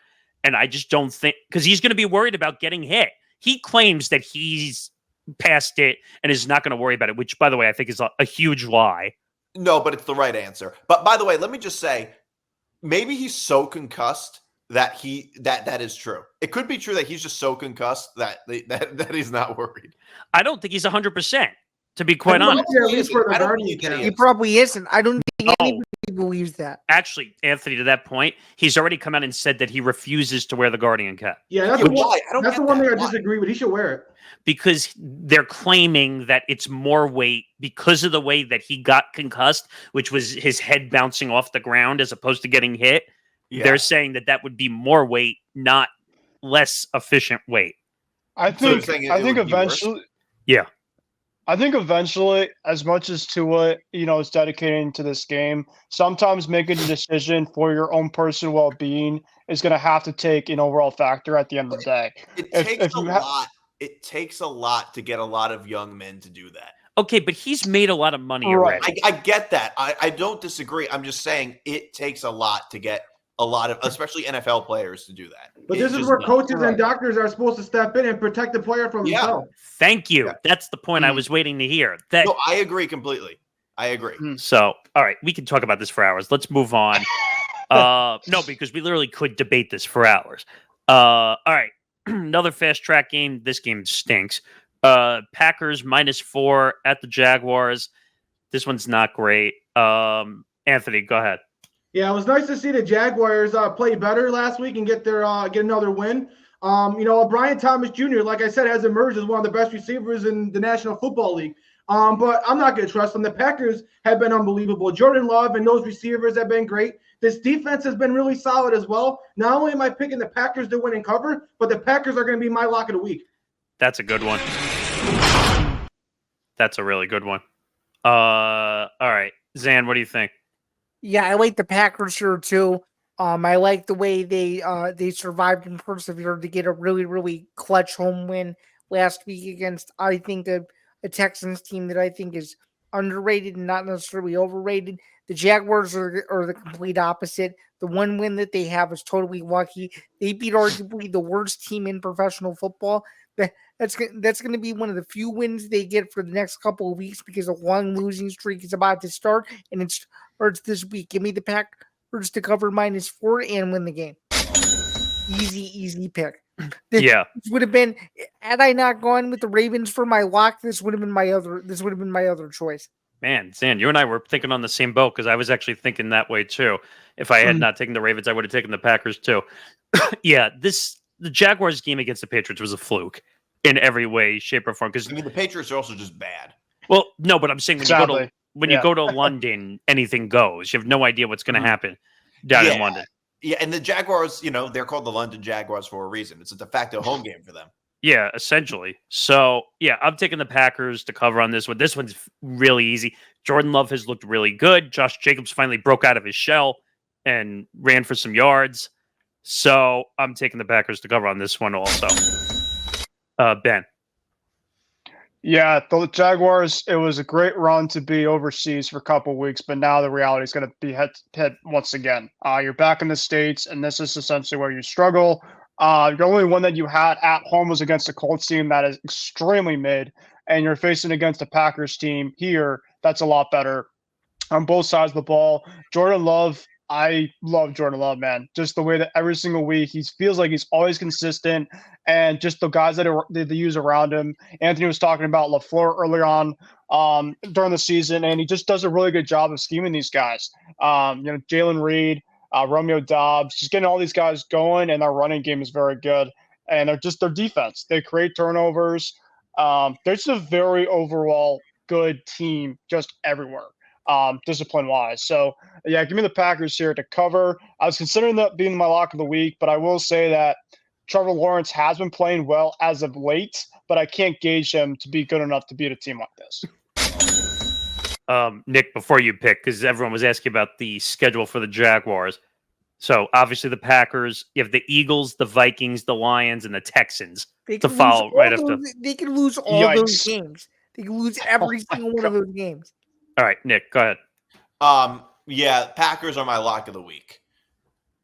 And I just don't think, because he's going to be worried about getting hit. He claims that he's past it and is not going to worry about it, which, by the way, I think is a huge lie. No, but it's the right answer. But by the way, let me just say, maybe he's so concussed that that is true. It could be true that he's just so concussed that he's not worried. I don't think he's 100%, to be quite honest. He probably isn't. I don't think anybody believes that. Actually, Anthony, to that point, he's already come out and said that he refuses to wear the Guardian cap. Yeah, that's the one thing I disagree with. He should wear it. Because they're claiming that it's more weight because of the way that he got concussed, which was his head bouncing off the ground as opposed to getting hit. Yeah. They're saying that would be more weight, not less efficient weight. I think eventually. Yeah. I think eventually, as much as Tua, is dedicating to this game, sometimes making a decision for your own personal well-being is going to have to take an overall factor at the end of the day. It takes a lot to get a lot of young men to do that. Okay, but he's made a lot of money already. I get that. I don't disagree. I'm just saying it takes a lot to get a lot of, especially NFL players, to do that. But this is where coaches and doctors are supposed to step in and protect the player from himself. Thank you. Yeah. That's the point I was waiting to hear. No, I agree completely. I agree. So, all right, we can talk about this for hours. Let's move on. No, because we literally could debate this for hours. All right. Another fast track game. This game stinks. Packers -4 at the Jaguars. This one's not great. Anthony, go ahead. Yeah, it was nice to see the Jaguars play better last week and get another win. Brian Thomas Jr., like I said, has emerged as one of the best receivers in the National Football League. But I'm not going to trust them. The Packers have been unbelievable. Jordan Love and those receivers have been great. This defense has been really solid as well. Not only am I picking the Packers to win and cover, but the Packers are going to be my lock of the week. That's a good one. That's a really good one. All right, Zan, what do you think? Yeah, I like the Packers here too. I like the way they survived and persevered to get a really, really clutch home win last week against, I think, a Texans team that I think is underrated and not necessarily overrated. The Jaguars are the complete opposite. The one win that they have is totally lucky. They beat arguably the worst team in professional football. That's going to be one of the few wins they get for the next couple of weeks because a long losing streak is about to start, and it's this week. Give me the Packers to cover -4 and win the game. Easy pick. Yeah. This would have been, had I not gone with the Ravens for my lock, this would have been my other choice. Man, Zan, you and I were thinking on the same boat because I was actually thinking that way too. If I had not taken the Ravens, I would have taken the Packers too. Yeah, the Jaguars game against the Patriots was a fluke in every way, shape, or form. Because I mean, the Patriots are also just bad. well, no, but I'm saying when Sadly. you go to London, anything goes. You have no idea what's going to happen down in London. Yeah, and the Jaguars, they're called the London Jaguars for a reason. It's a de facto home game for them. Yeah, essentially. So, yeah, I'm taking the Packers to cover on this one. This one's really easy. Jordan Love has looked really good. Josh Jacobs finally broke out of his shell and ran for some yards. So, I'm taking the Packers to cover on this one also. Ben. Yeah, the Jaguars, it was a great run to be overseas for a couple of weeks, but now the reality is going to be hit once again. You're back in the States, and this is essentially where you struggle. The only one that you had at home was against a Colts team that is extremely mid, and you're facing against a Packers team here that's a lot better on both sides of the ball. Jordan Love, I love Jordan Love, man. Just the way that every single week he feels like he's always consistent, and just the guys that they use around him. Anthony was talking about LaFleur earlier on during the season, and he just does a really good job of scheming these guys. Jalen Reed, Romeo Dobbs, just getting all these guys going, and their running game is very good. And they're just their defense. They create turnovers. They're just a very overall good team, just everywhere. Discipline wise. So yeah, give me the Packers here to cover. I was considering that being my lock of the week, but I will say that Trevor Lawrence has been playing well as of late, but I can't gauge him to be good enough to beat a team like this. Nick, before you pick, because everyone was asking about the schedule for the Jaguars. So obviously the Packers, you have the Eagles, the Vikings, the Lions, and the Texans to follow right after. They can lose all those games. They can lose every single one of those games. All right, Nick, go ahead. Yeah, Packers are my lock of the week.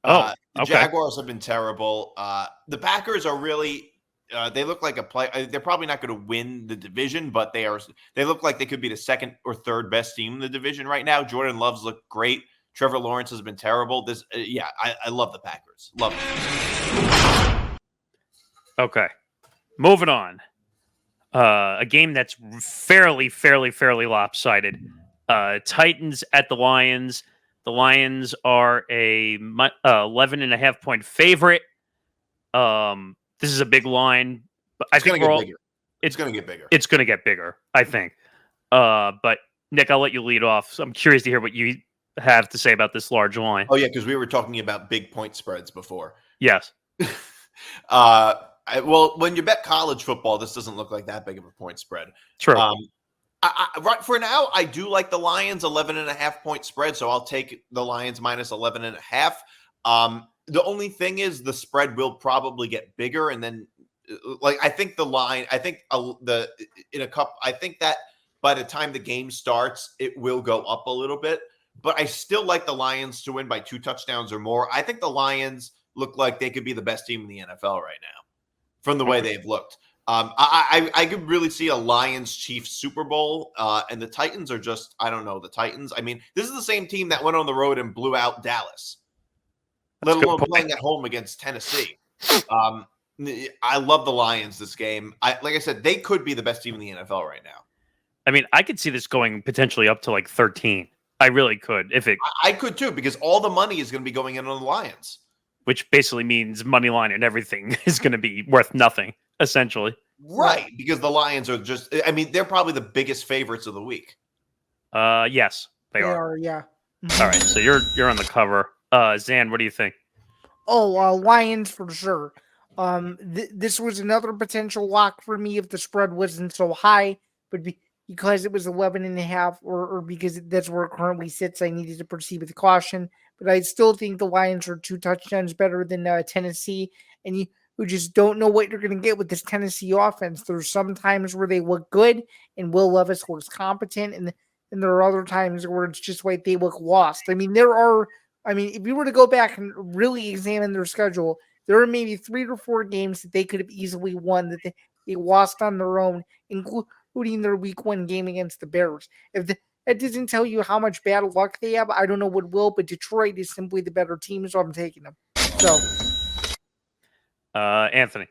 The Jaguars have been terrible. The Packers are really they look like a play. They're probably not going to win the division, but they look like they could be the second or third best team in the division right now. Jordan Love's looked great. Trevor Lawrence has been terrible. I love the Packers. Love them. Okay, moving on. A game that's fairly lopsided. Titans at the Lions. The Lions are a 11.5 point favorite. This is a big line, but I think it's going to get bigger. It's going to get bigger, I think. But Nick, I'll let you lead off. So I'm curious to hear what you have to say about this large line. Oh yeah, because we were talking about big point spreads before. Yes. Well, when you bet college football, this doesn't look like that big of a point spread. True. Right for now, I do like the Lions 11.5 point spread, so I'll take the Lions minus 11.5. The only thing is the spread will probably get bigger, and then I think the line, I think I think that by the time the game starts, it will go up a little bit. But I still like the Lions to win by 2 touchdowns or more. I think the Lions look like they could be the best team in the NFL right now, from the way they've looked. I could really see a Lions-Chiefs Super Bowl, and the Titans are just, I don't know, the Titans. I mean, this is the same team that went on the road and blew out Dallas, let alone playing at home against Tennessee. I love the Lions this game. Like I said, they could be the best team in the NFL right now. I mean, I could see this going potentially up to like 13. I really could. I could too, because all the money is going to be going in on the Lions. Which basically means money line and everything is going to be worth nothing, essentially. Right, because the Lions are just, I mean, they're probably the biggest favorites of the week. Yes, they are. Yeah. All right, so you're on the cover. Zan, what do you think? Lions for sure. This was another potential lock for me if the spread wasn't so high. But because it was 11.5 or because that's where it currently sits, I needed to proceed with caution. But I still think the Lions are 2 touchdowns better than Tennessee. And you just don't know what you're going to get with this Tennessee offense. There's some times where they look good and Will Levis looks competent, and there are other times where it's just like they look lost. I mean, if you were to go back and really examine their schedule, there are maybe 3 or 4 games that they could have easily won that they lost on their own, including their week 1 game against the Bears. That doesn't tell you how much bad luck they have, I don't know what will, but Detroit is simply the better team, so I'm taking them. So, Anthony.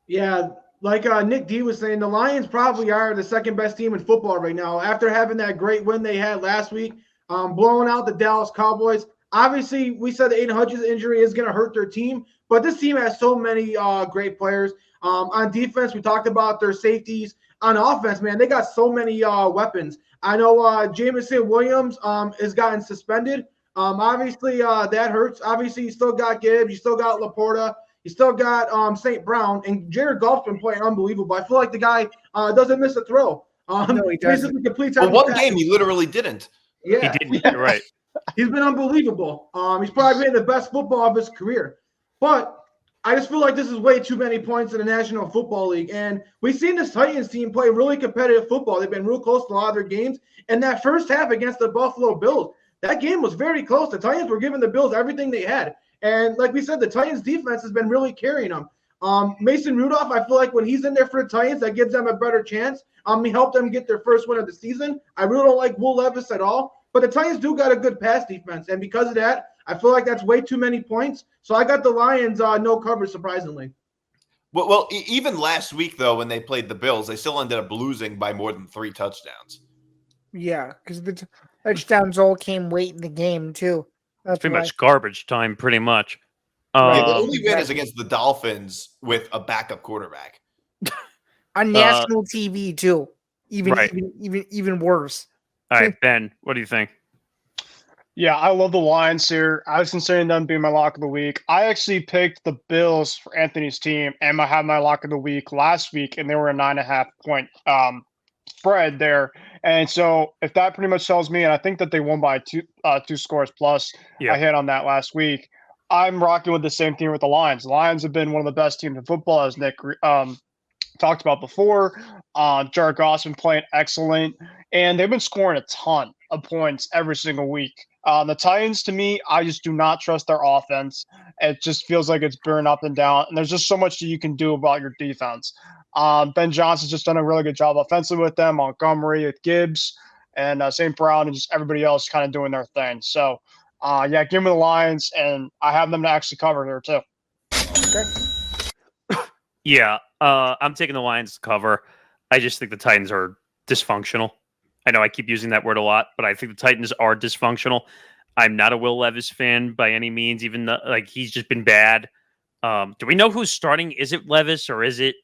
Yeah, like Nick D was saying, the Lions probably are the second best team in football right now. After having that great win they had last week, blowing out the Dallas Cowboys. Obviously, we said the Aiden Hutchins injury is going to hurt their team, but this team has so many great players. On defense, we talked about their safeties. On offense, man, they got so many weapons. I know Jameson Williams has gotten suspended. Obviously, that hurts. Obviously, you still got Gibbs. You still got Laporta. You still got St. Brown. And Jared Goff's been playing unbelievable. I feel like the guy doesn't miss a throw. No, he doesn't. Basically completes Well, every one pass. game he literally didn't. Yeah. He didn't. You're right. He's been unbelievable. He's probably been the best football of his career. But I just feel like this is way too many points in the National Football League. And we've seen this Titans team play really competitive football. They've been real close to a lot of their games. And that first half against the Buffalo Bills, that game was very close. The Titans were giving the Bills everything they had. And like we said, the Titans defense has been really carrying them. Mason Rudolph, I feel like when he's in there for the Titans, that gives them a better chance. He helped them get their first win of the season. I really don't like Will Levis at all. But the Titans do got a good pass defense. And because of that, I feel like that's way too many points. So I got the Lions no cover, surprisingly. Well, even last week, though, when they played the Bills, they still ended up losing by more than 3 touchdowns. yeah, because the touchdowns all came late in the game, too. That's Pretty why. much garbage time, pretty much. Yeah, the only win exactly. is against the Dolphins with a backup quarterback. On national TV, too. Even worse. All right, Ben, what do you think? Yeah, I love the Lions here. I was considering them being my lock of the week. I actually picked the Bills for Anthony's team, and I had my lock of the week last week, and they were a 9.5 point spread there. And so, if that pretty much tells me, and I think that they won by two scores plus, Yeah. I hit on that last week. I'm rocking with the same thing with the Lions. The Lions have been one of the best teams in football, as Nick talked about before. Jared Goff's been playing excellent, and they've been scoring a ton of points every single week. The Titans, to me, I just do not trust their offense. It just feels like it's burned up and down, and there's just so much that you can do about your defense. Ben Johnson's just done a really good job offensively with them, Montgomery, with Gibbs, and St. Brown, and just everybody else kind of doing their thing. So, yeah, give me the Lions, and I have them to actually cover here, too. Okay. Yeah, I'm taking the Lions to cover. I just think the Titans are dysfunctional. I know I keep using that word a lot, but I think the Titans are dysfunctional. I'm not a Will Levis fan by any means, even though he's just been bad. Do we know who's starting? Is it Levis or is it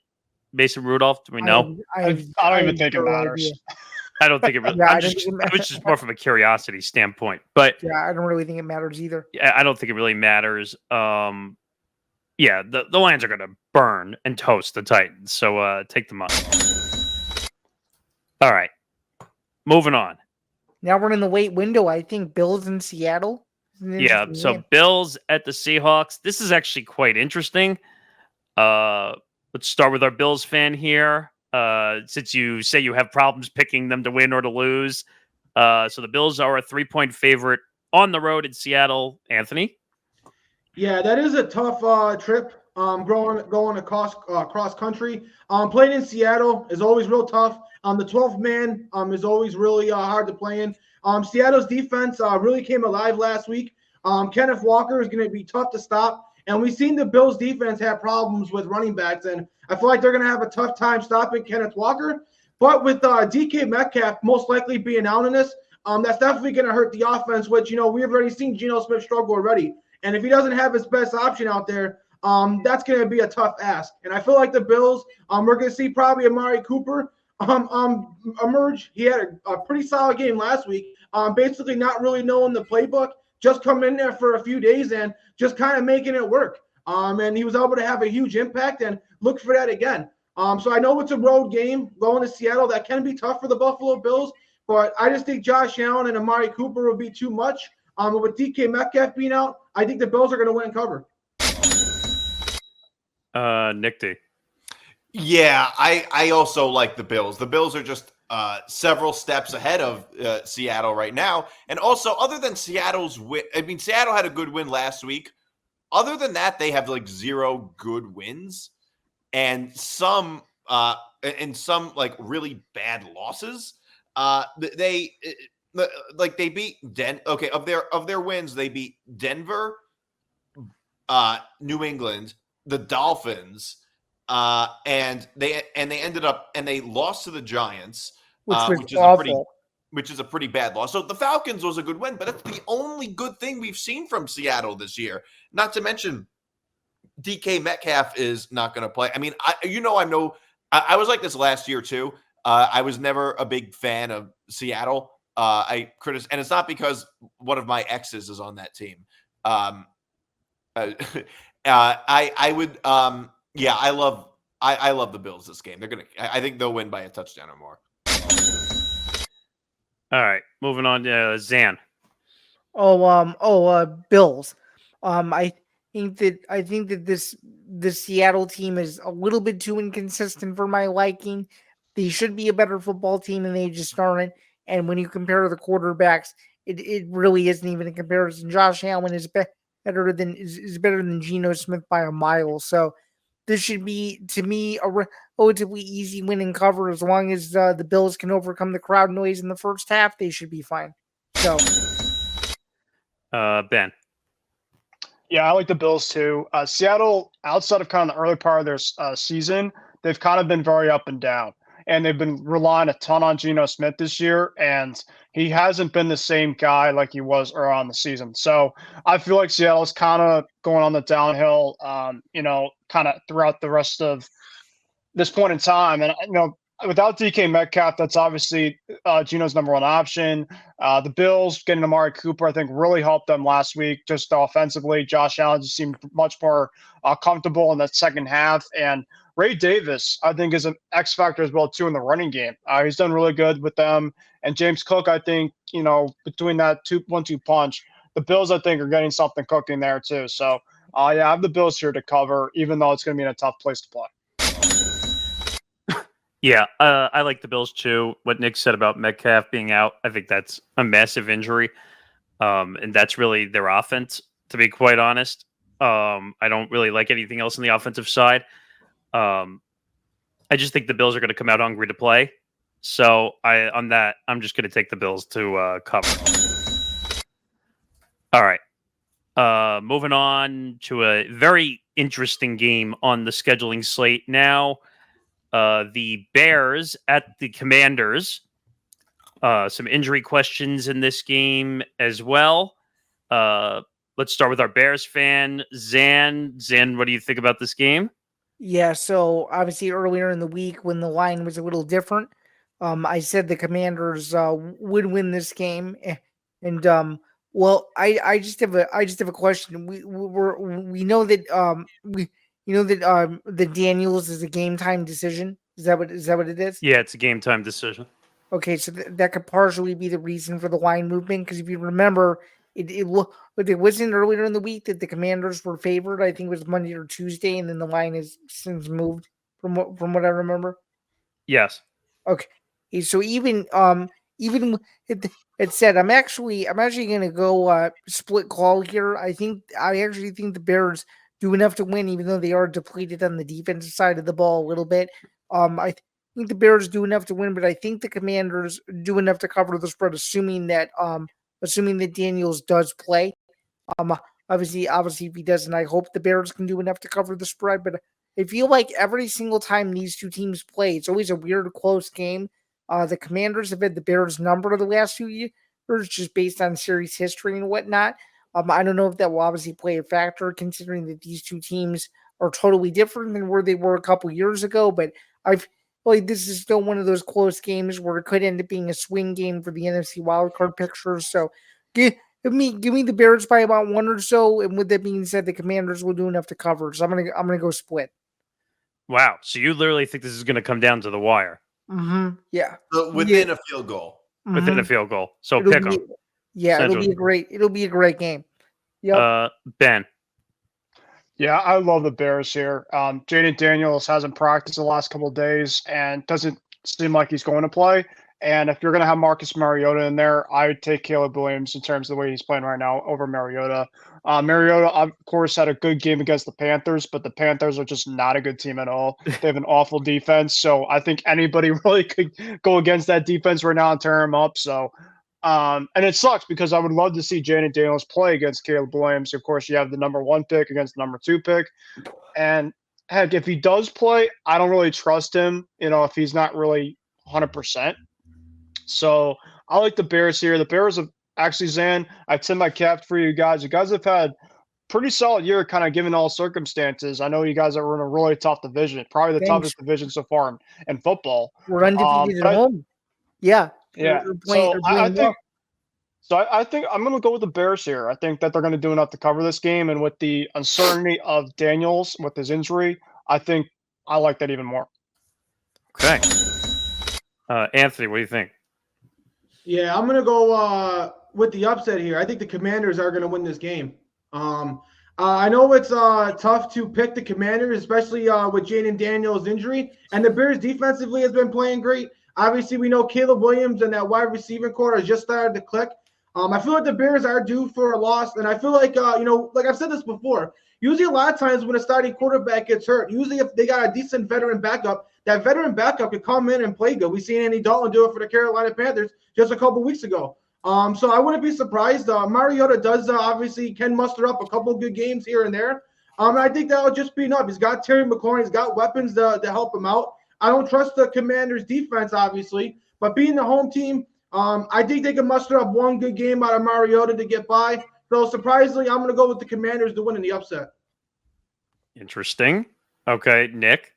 Mason Rudolph? Do we know? I don't even think it matters. I don't think it really. Yeah, it was just more from a curiosity standpoint, but Yeah, I don't really think it matters either. I don't think it really matters. Yeah, the Lions are going to burn and toast the Titans, so take them up. All right, moving on. Now we're in the late window. I think Bills in Seattle. Yeah, so Bills at the Seahawks. This is actually quite interesting. Let's start with our Bills fan here. Since you say you have problems picking them to win or to lose. So the Bills are a 3-point favorite on the road in Seattle. Anthony? Yeah, that is a tough trip. Going across country. Playing in Seattle is always real tough. The 12th man is always really hard to play in. Seattle's defense really came alive last week. Kenneth Walker is going to be tough to stop. And we've seen the Bills defense have problems with running backs. And I feel like they're going to have a tough time stopping Kenneth Walker. But with DK Metcalf most likely being out in this, that's definitely going to hurt the offense, which, we've already seen Geno Smith struggle already. And if he doesn't have his best option out there, that's going to be a tough ask. And I feel like the Bills, we're going to see probably Amari Cooper emerge. He had a pretty solid game last week, basically not really knowing the playbook, just coming in there for a few days and just kind of making it work. And he was able to have a huge impact, and look for that again. So I know it's a road game going to Seattle. That can be tough for the Buffalo Bills, but I just think Josh Allen and Amari Cooper would be too much. With DK Metcalf being out, I think the Bills are going to win and cover. Nick D. Yeah, I also like the Bills. The Bills are just several steps ahead of Seattle right now. And also, other than Seattle's win, I mean, Seattle had a good win last week. Other than that, they have like 0 good wins and some like really bad losses. They beat of their wins, they beat Denver, New England, the Dolphins, and they ended up and they lost to the Giants, which was which is awful. which is a pretty bad loss. So the Falcons was a good win, but that's the only good thing we've seen from Seattle this year. Not to mention DK Metcalf is not going to play. I mean, I was like this last year too. I was never a big fan of Seattle. And it's not because one of my exes is on that team. I love the Bills this game. I think they'll win by a touchdown or more. All right, moving on to Zan. Bills. I think that the Seattle team is a little bit too inconsistent for my liking. They should be a better football team and they just aren't. And when you compare the quarterbacks, it really isn't even a comparison. Josh Allen is better than Geno Smith by a mile. So this should be, to me, a relatively easy win and cover. As long as the Bills can overcome the crowd noise in the first half, they should be fine. So, Ben. Yeah, I like the Bills too. Seattle, outside of kind of the early part of their season, they've kind of been very up and down. And they've been relying a ton on Geno Smith this year, and he hasn't been the same guy like he was early on the season. So I feel like Seattle's kind of going on the downhill, kind of throughout the rest of this point in time. And, without DK Metcalf, that's obviously Geno's number one option. The Bills getting Amari Cooper, I think, really helped them last week just offensively. Josh Allen just seemed much more comfortable in the second half. And Ray Davis, I think, is an X factor as well, too, in the running game. He's done really good with them. And James Cook, I think, between that 1-2 punch, the Bills, I think, are getting something cooking there, too. So, I have the Bills here to cover, even though it's going to be in a tough place to play. Yeah, I like the Bills too. What Nick said about Metcalf being out, I think that's a massive injury. And that's really their offense, to be quite honest. I don't really like anything else on the offensive side. I just think the Bills are going to come out hungry to play. So I'm just going to take the Bills to cover. All right. Moving on to a very interesting game on the scheduling slate now. The Bears at the Commanders. Some injury questions in this game as well. Let's start with our Bears fan, Zan. Zan, what do you think about this game? Yeah, so obviously earlier in the week when the line was a little different, I said the Commanders would win this game, and I just have a question. We know that the Daniels is a game time decision. Is that what it is? Yeah, it's a game time decision. Okay, so that could partially be the reason for the line movement, because if you remember, it wasn't earlier in the week that the Commanders were favored. I think it was Monday or Tuesday, and then the line has since moved from what I remember. Yes. Okay, so even it said I'm actually going to go split call here. I actually think the Bears do enough to win, even though they are depleted on the defensive side of the ball a little bit. I think the Bears do enough to win, but I think the Commanders do enough to cover the spread, assuming that Daniels does play. Obviously, if he doesn't, I hope the Bears can do enough to cover the spread. But I feel like every single time these two teams play, it's always a weird, close game. The Commanders have had the Bears' number the last few years, just based on series history and whatnot. I don't know if that will obviously play a factor, considering that these two teams are totally different than where they were a couple years ago. But I feel like this is still one of those close games where it could end up being a swing game for the NFC wildcard picture. So give me the Bears by about one or so. And with that being said, the Commanders will do enough to cover. So I'm gonna go split. Wow. So you literally think this is going to come down to the wire Yeah. Within a field goal. within a Mhm. field goal. So It'll pick be, them. yeah, it'll Essentially. be a great game. Yep. Ben. Yeah, I love the Bears here. Jaden Daniels hasn't practiced the last couple of days and doesn't seem like he's going to play. And if you're going to have Marcus Mariota in there, I would take Caleb Williams in terms of the way he's playing right now over Mariota. Mariota, of course, had a good game against the Panthers, but the Panthers are just not a good team at all. They have an awful defense. So I think anybody really could go against that defense right now and tear him up. So and it sucks because I would love to see Jaden Daniels play against Caleb Williams. Of course, you have the number 1 pick against the number 2 pick. And heck, if he does play, I don't really trust him, if he's not really 100%. So I like the Bears here. The Bears have actually, Zan, I tip my cap for you guys. You guys have had pretty solid year, kind of given all circumstances. I know you guys are in a really tough division, probably the Thanks. toughest division so far in football. We're undefeated at home. Yeah. Yeah. They're playing well. I think I'm going to go with the Bears here. I think that they're going to do enough to cover this game, and with the uncertainty of Daniels with his injury, I think I like that even more. Okay. Anthony, what do you think? Yeah, I'm gonna go with the upset here. I think the Commanders are gonna win this game. I know it's tough to pick the Commanders, especially with Jaden Daniels' injury, and the Bears defensively has been playing great. Obviously, we know Caleb Williams and that wide receiving core has just started to click. I feel like the Bears are due for a loss, and I feel like like I've said this before. Usually, a lot of times when a starting quarterback gets hurt, usually if they got a decent veteran backup, that veteran backup could come in and play good. We've seen Andy Dalton do it for the Carolina Panthers just a couple weeks ago. So I wouldn't be surprised. Mariota does obviously can muster up a couple good games here and there. And I think that'll just be enough. He's got Terry McLaurin. He's got weapons to help him out. I don't trust the Commanders' defense, obviously, but being the home team, I think they can muster up one good game out of Mariota to get by. So surprisingly, I'm going to go with the Commanders to win in the upset. Interesting. Okay, Nick.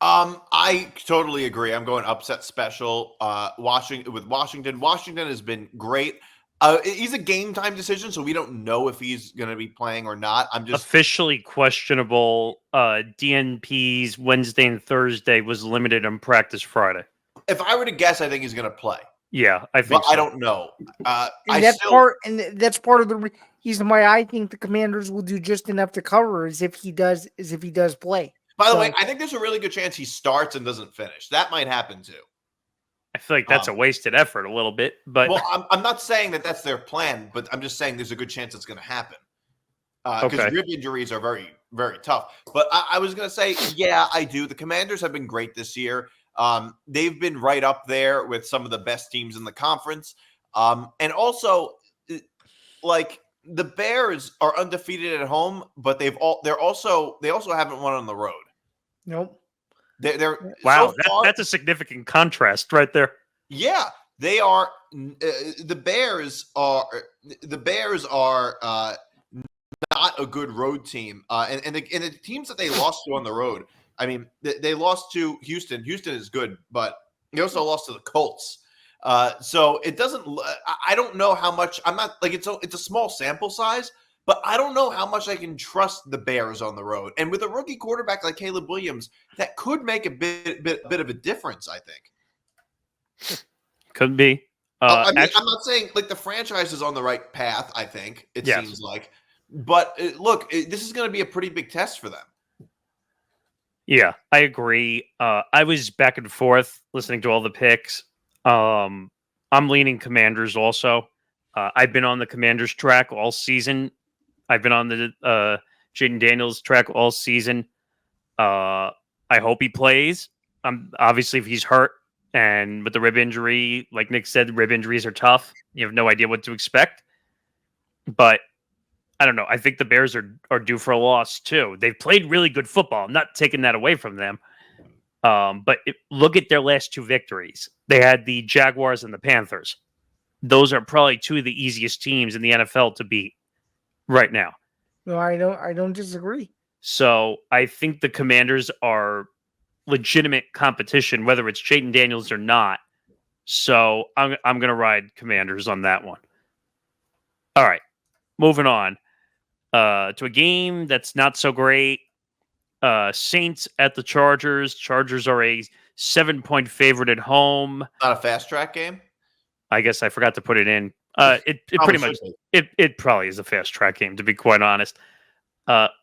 I totally agree. I'm going upset special. Washington. Washington has been great. He's a game time decision, so we don't know if he's going to be playing or not. I'm just officially questionable. DNP's Wednesday and Thursday was limited on practice Friday. If I were to guess, I think he's going to play. Yeah, I think. But so. I don't know. And that's part of the reason why I think the Commanders will do just enough to cover is if he does play. By the way, I think there's a really good chance he starts and doesn't finish. That might happen too. I feel like that's a wasted effort a little bit. But I'm not saying that that's their plan, but I'm just saying there's a good chance it's going to happen. Because rib injuries are very, very tough. But I was going to say, yeah, I do. The Commanders have been great this year. They've been right up there with some of the best teams in the conference. And also, like, the Bears are undefeated at home, but they also haven't won on the road. Nope. They're wow. That's a significant contrast right there. Yeah, they are. The Bears are not a good road team, and the teams that they lost to on the road. I mean, they lost to Houston. Houston is good, but they also lost to the Colts. So it doesn't. I don't know how much. I'm not like it's a small sample size. But I don't know how much I can trust the Bears on the road. And with a rookie quarterback like Caleb Williams, that could make a bit of a difference, I think. Could be. I'm not saying like the franchise is on the right path, I think, it seems like. But look, this is going to be a pretty big test for them. Yeah, I agree. I was back and forth listening to all the picks. I'm leaning Commanders also. I've been on the Commanders track all season. I've been on the Jaden Daniels track all season. I hope he plays. Obviously, if he's hurt and with the rib injury, like Nick said, rib injuries are tough. You have no idea what to expect. But I don't know. I think the Bears are due for a loss too. They've played really good football. I'm not taking that away from them. But look at their last 2 victories. They had the Jaguars and the Panthers. Those are probably 2 of the easiest teams in the NFL to beat right now. No, I don't disagree. So I think the Commanders are legitimate competition, whether it's Jaden Daniels or not. So I'm going to ride Commanders on that one. All right, moving on to a game that's not so great. Saints at the Chargers. Chargers are a 7-point favorite at home. Not a fast track game. I guess I forgot to put it in. It Probably pretty much should be. it probably is a fast track game, to be quite honest.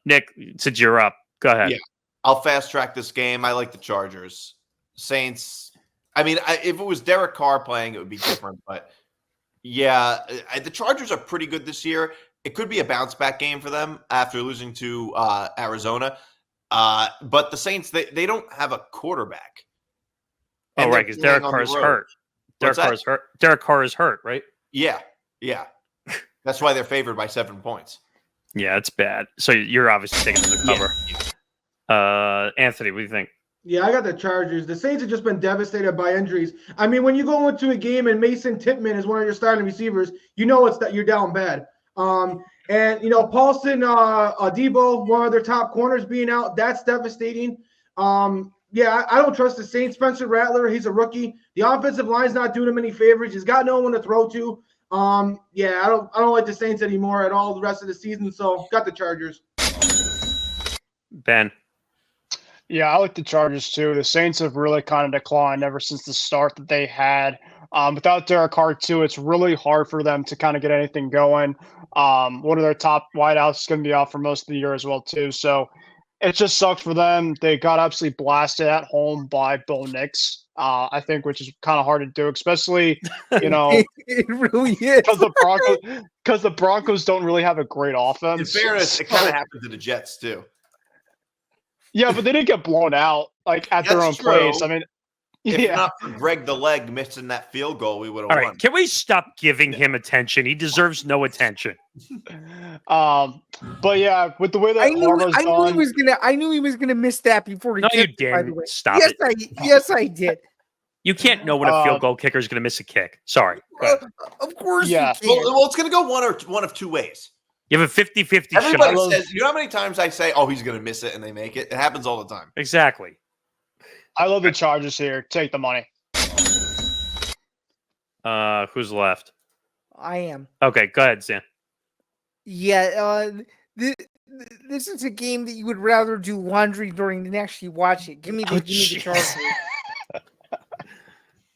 Nick, since you're up, go ahead. Yeah. I'll fast track this game. I like the Chargers. Saints. I mean, if it was Derek Carr playing, it would be different. But yeah, the Chargers are pretty good this year. It could be a bounce back game for them after losing to Arizona. But the Saints, they don't have a quarterback. Oh, right, because Derek Carr's hurt. Derek Carr is hurt, right? Yeah. That's why they're favored by 7 points. Yeah, it's bad. So you're obviously taking them to cover. Yeah. Anthony, what do you think? Yeah, I got the Chargers. The Saints have just been devastated by injuries. I mean, when you go into a game and Mason Tippmann is one of your starting receivers, you know it's that you're down bad. And Paulson, Debo, one of their top corners being out, that's devastating. Yeah, I don't trust the Saints. Spencer Rattler, he's a rookie. The offensive line's not doing him any favors. He's got no one to throw to. Yeah, I don't like the Saints anymore at all the rest of the season. So got the Chargers. Ben. Yeah, I like the Chargers too. The Saints have really kind of declined ever since the start that they had. Without Derek Carr too, it's really hard for them to kind of get anything going. One of their top wideouts is going to be out for most of the year as well too. So it just sucks for them. They got absolutely blasted at home by Bo Nix, I think, which is kind of hard to do, especially it really is because the Broncos don't really have a great offense. In fairness, it kind of happened to the Jets too. Yeah, but they didn't get blown out at their own place. I mean, if not for Greg the Leg missing that field goal, we would have won. All right, can we stop giving him attention? He deserves no attention. But yeah, with the way that I knew he was gonna miss that before he. No, you kicked it, by the didn't. way. Stop it. Yes, I did. You can't know when a field goal kicker is going to miss a kick. Sorry. Of course, Yeah. you can. Well, it's going to go one of two ways. You have a 50-50 Everybody shot. says, you know how many times I say, "Oh, he's going to miss it," and they make it. It happens all the time. Exactly. I love the Chargers here. Take the money. Who's left? I am. Okay, go ahead, Sam. Yeah. This is a game that you would rather do laundry during than actually watch it. Give me the Chargers.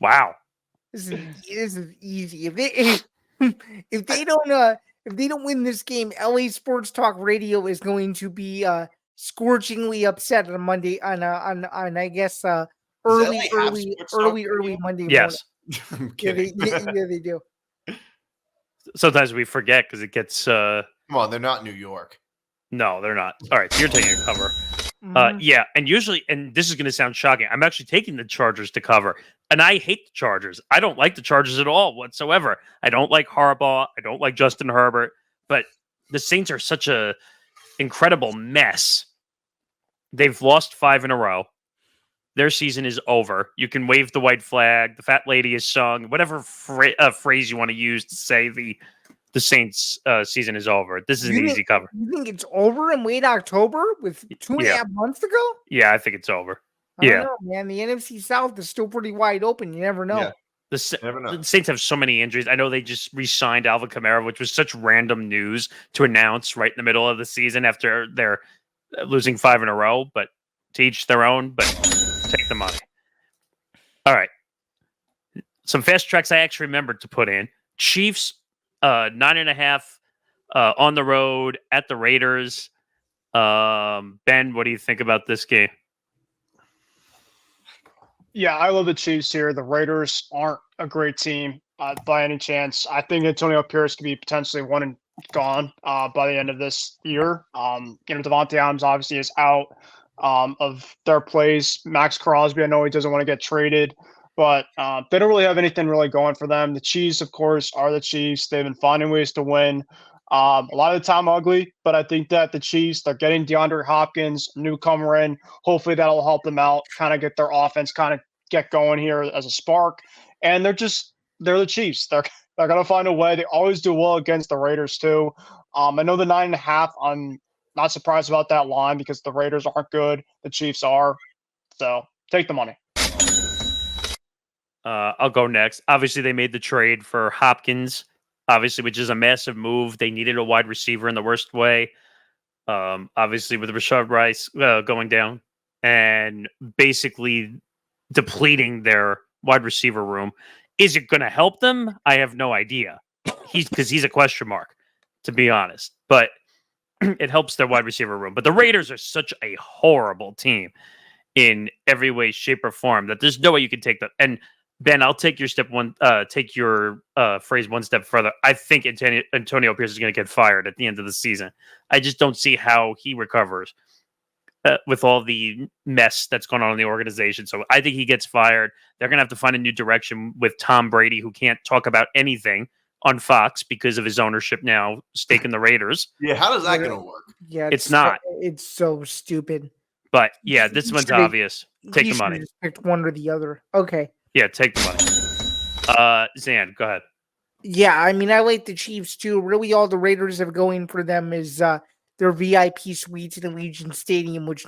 Wow. This is easy. If they don't win this game, LA Sports Talk Radio is going to be scorchingly upset on Monday on I guess early Monday morning. Yes. I'm kidding. Yeah, they do. Sometimes we forget because it gets. Come on, they're not New York. No, they're not. All right, so you're taking a cover. Mhm. Yeah, and usually, and this is going to sound shocking, I'm actually taking the Chargers to cover, and I hate the Chargers. I don't like the Chargers at all whatsoever. I don't like Harbaugh. I don't like Justin Herbert. But the Saints are such a incredible mess. They've lost 5 in a row. Their season is over. You can wave the white flag. The fat lady is sung. Whatever phrase you want to use to say the Saints' season is over. This is an easy cover. You think it's over in late October with 2.5 months to go? Yeah, I think it's over. I don't know, man. The NFC South is still pretty wide open. You never know. Yeah. The Saints have so many injuries. I know they just re-signed Alvin Kamara, which was such random news to announce right in the middle of the season after they're losing 5 in a row, but to each their own, but take the money. All right. Some fast tracks I actually remembered to put in. Chiefs, 9.5 on the road at the Raiders. Ben, what do you think about this game? Yeah, I love the Chiefs here. The Raiders aren't a great team by any chance. I think Antonio Pierce could be potentially one and gone by the end of this year. Devontae Adams obviously is out of their plays. Max Crosby, I know he doesn't want to get traded, but they don't really have anything really going for them. The Chiefs, of course, are the Chiefs. They've been finding ways to win. A lot of the time ugly, but I think that the Chiefs, they're getting DeAndre Hopkins, newcomer in. Hopefully that'll help them out, kind of get their offense kind of get going here as a spark. And they're the Chiefs. They're going to find a way. They always do well against the Raiders too. I know the 9.5, I'm not surprised about that line because the Raiders aren't good. The Chiefs are. So take the money. I'll go next. Obviously, they made the trade for Hopkins, obviously, which is a massive move. They needed a wide receiver in the worst way. Obviously, with Rashard Rice going down and basically depleting their wide receiver room. Is it going to help them? I have no idea. He's a question mark, to be honest. But it helps their wide receiver room. But the Raiders are such a horrible team in every way, shape, or form that there's no way you can take them. And Ben, I'll take your phrase one step further. I think Antonio Pierce is going to get fired at the end of the season. I just don't see how he recovers with all the mess that's going on in the organization. So I think he gets fired. They're going to have to find a new direction with Tom Brady, who can't talk about anything on Fox because of his ownership now stake in the Raiders. Yeah, how does that going to work? Yeah, it's not. It's so stupid. But yeah, this one's obvious. Take the money. Just picked one or the other. Okay. Yeah, take the money. Zan, go ahead. Yeah, I mean, I like the Chiefs too. Really, all the Raiders have going for them is their VIP suites at Allegiant Stadium, which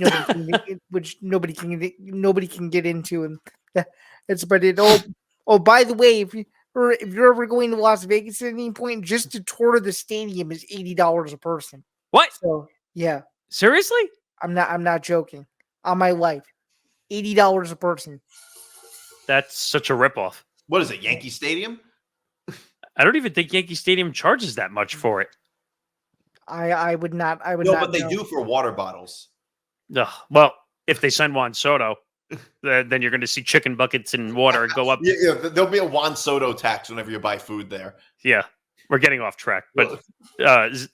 nobody can get into, and that's about it. Oh, by the way, if you're ever going to Las Vegas at any point, just to tour the stadium is $80 a person. What? So yeah, seriously, I'm not joking. On my life, $80 a person. That's such a ripoff. What is it, Yankee Stadium? I don't even think Yankee Stadium charges that much for it. I would not. I would no, not. But they know. do for water bottles. Ugh, well, if they sign Juan Soto, then you're going to see chicken buckets and water go up. Yeah, there'll be a Juan Soto tax whenever you buy food there. Yeah, we're getting off track. But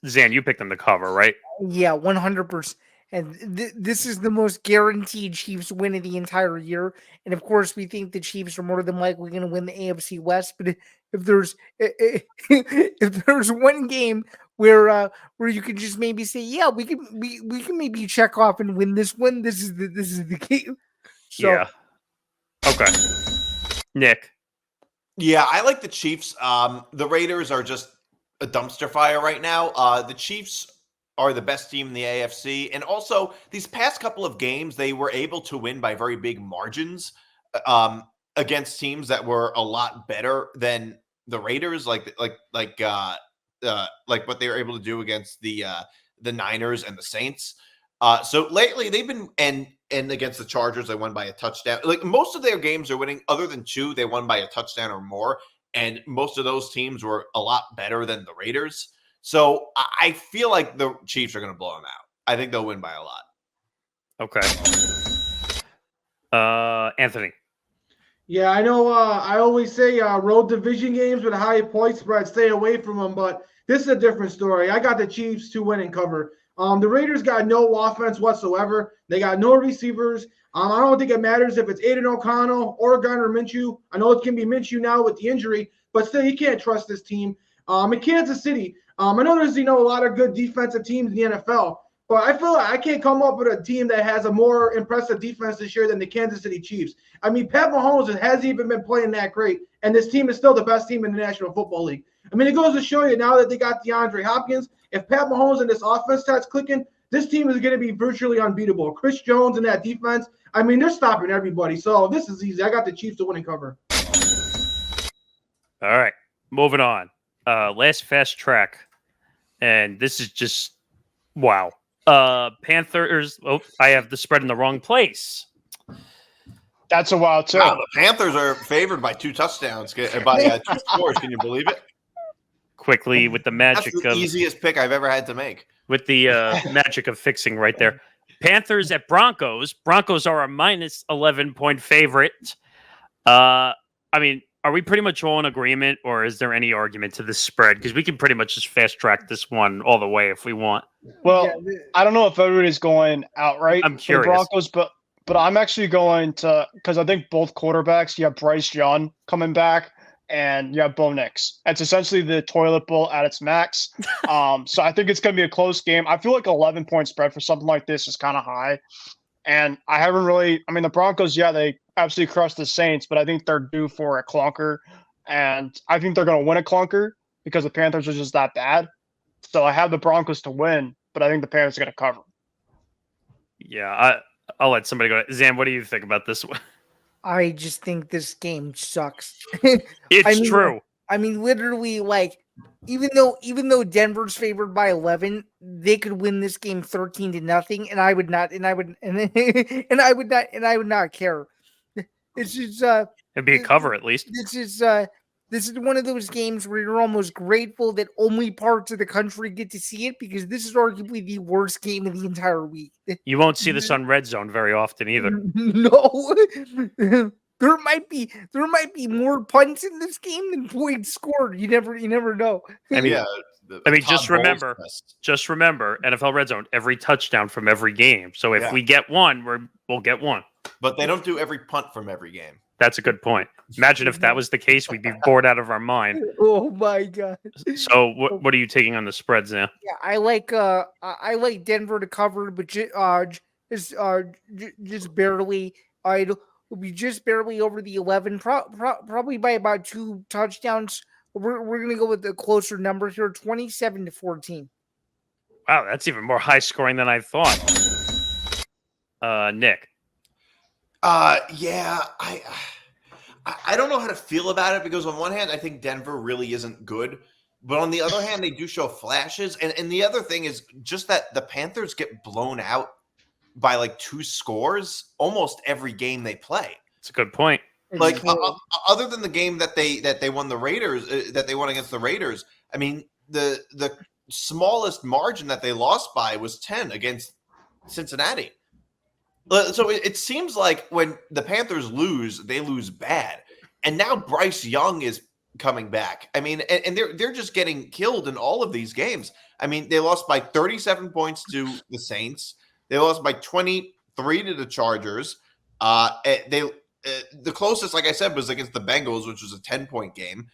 Zan, you picked them to cover, right? Yeah, 100%. And this is the most guaranteed Chiefs win of the entire year. And of course, we think the Chiefs are more than likely going to win the AFC West. But if there's one game where you can just maybe say, yeah, we can maybe check off and win this one, this is the game. So, yeah. Okay. Nick. Yeah, I like the Chiefs. The Raiders are just a dumpster fire right now. The Chiefs are the best team in the AFC. And also, these past couple of games, they were able to win by very big margins against teams that were a lot better than the Raiders, like what they were able to do against the Niners and the Saints. So lately, they've been and against the Chargers, they won by a touchdown. Like most of their games are winning, other than two, they won by a touchdown or more. And most of those teams were a lot better than the Raiders. So I feel like the Chiefs are going to blow them out. I think they'll win by a lot. Okay. Anthony. Yeah, I know. I always say road division games with a high point spread, stay away from them. But this is a different story. I got the Chiefs to win and cover. The Raiders got no offense whatsoever. They got no receivers. I don't think it matters if it's Aiden O'Connell or Gardner Minshew. I know it can be Minshew now with the injury, but still, you can't trust this team. In Kansas City, I know there's a lot of good defensive teams in the NFL, but I feel like I can't come up with a team that has a more impressive defense this year than the Kansas City Chiefs. I mean, Pat Mahomes hasn't even been playing that great, and this team is still the best team in the National Football League. I mean, it goes to show you now that they got DeAndre Hopkins, if Pat Mahomes and this offense starts clicking, this team is going to be virtually unbeatable. Chris Jones and that defense, I mean, they're stopping everybody. So this is easy. I got the Chiefs to win and cover. All right, moving on. Last fast track, and this is just wow. Panthers. Oh, I have the spread in the wrong place. That's a wild too. Wow, the Panthers are favored by 2 touchdowns, by 2 scores. Can you believe it? Quickly with the magic That's the of easiest pick I've ever had to make. With the magic of fixing right there. Panthers at Broncos. Broncos are a minus 11-point favorite. I mean, are we pretty much all in agreement, or is there any argument to this spread? Because we can pretty much just fast track this one all the way if we want. Well, I don't know if everybody's going outright I'm for the curious. Broncos, but I'm actually going to, because I think both quarterbacks, you have Bryce Young coming back and you have Bo Nix. It's essentially the toilet bowl at its max. So I think it's going to be a close game. I feel like 11-point spread for something like this is kind of high. And I haven't really – I mean, the Broncos, yeah, they absolutely crushed the Saints, but I think they're due for a clunker. And I think they're going to win a clunker because the Panthers are just that bad. So I have the Broncos to win, but I think the Panthers are going to cover. Yeah, I'll let somebody go. Zan, what do you think about this one? I just think this game sucks. It's true. I mean, literally, like even though Denver's favored by 11, they could win this game 13-0, and I would not, and I would, and I would not care. It's just It'd be a cover at least. this is one of those games where you're almost grateful that only parts of the country get to see it, because this is arguably the worst game of the entire week. You won't see this on Red Zone very often either. No. There might be more punts in this game than points scored. You never know. I mean, just remember, Bowles NFL Red Zone, every touchdown from every game. So if we get one, we'll get one. But they don't do every punt from every game. That's a good point. Imagine if that was the case, we'd be bored out of our mind. Oh my god! So what are you taking on the spreads now? Yeah, I like Denver to cover, but just barely. It'll be just barely over the 11, probably by about 2 touchdowns. We're gonna go with a closer number here, 27-14. Wow, that's even more high scoring than I thought. Nick. Yeah, I don't know how to feel about it, because on one hand, I think Denver really isn't good, but on the other hand, they do show flashes. And the other thing is just that the Panthers get blown out by like 2 scores almost every game they play. That's a good point. Like other than the game that they won the Raiders, that they won against the Raiders. I mean, the smallest margin that they lost by was 10 against Cincinnati. So it seems like when the Panthers lose, they lose bad. And now Bryce Young is coming back. I mean, and they're just getting killed in all of these games. I mean, they lost by 37 points to the Saints. They lost by 23 to the Chargers. The closest, like I said, was against the Bengals, which was a 10-point game.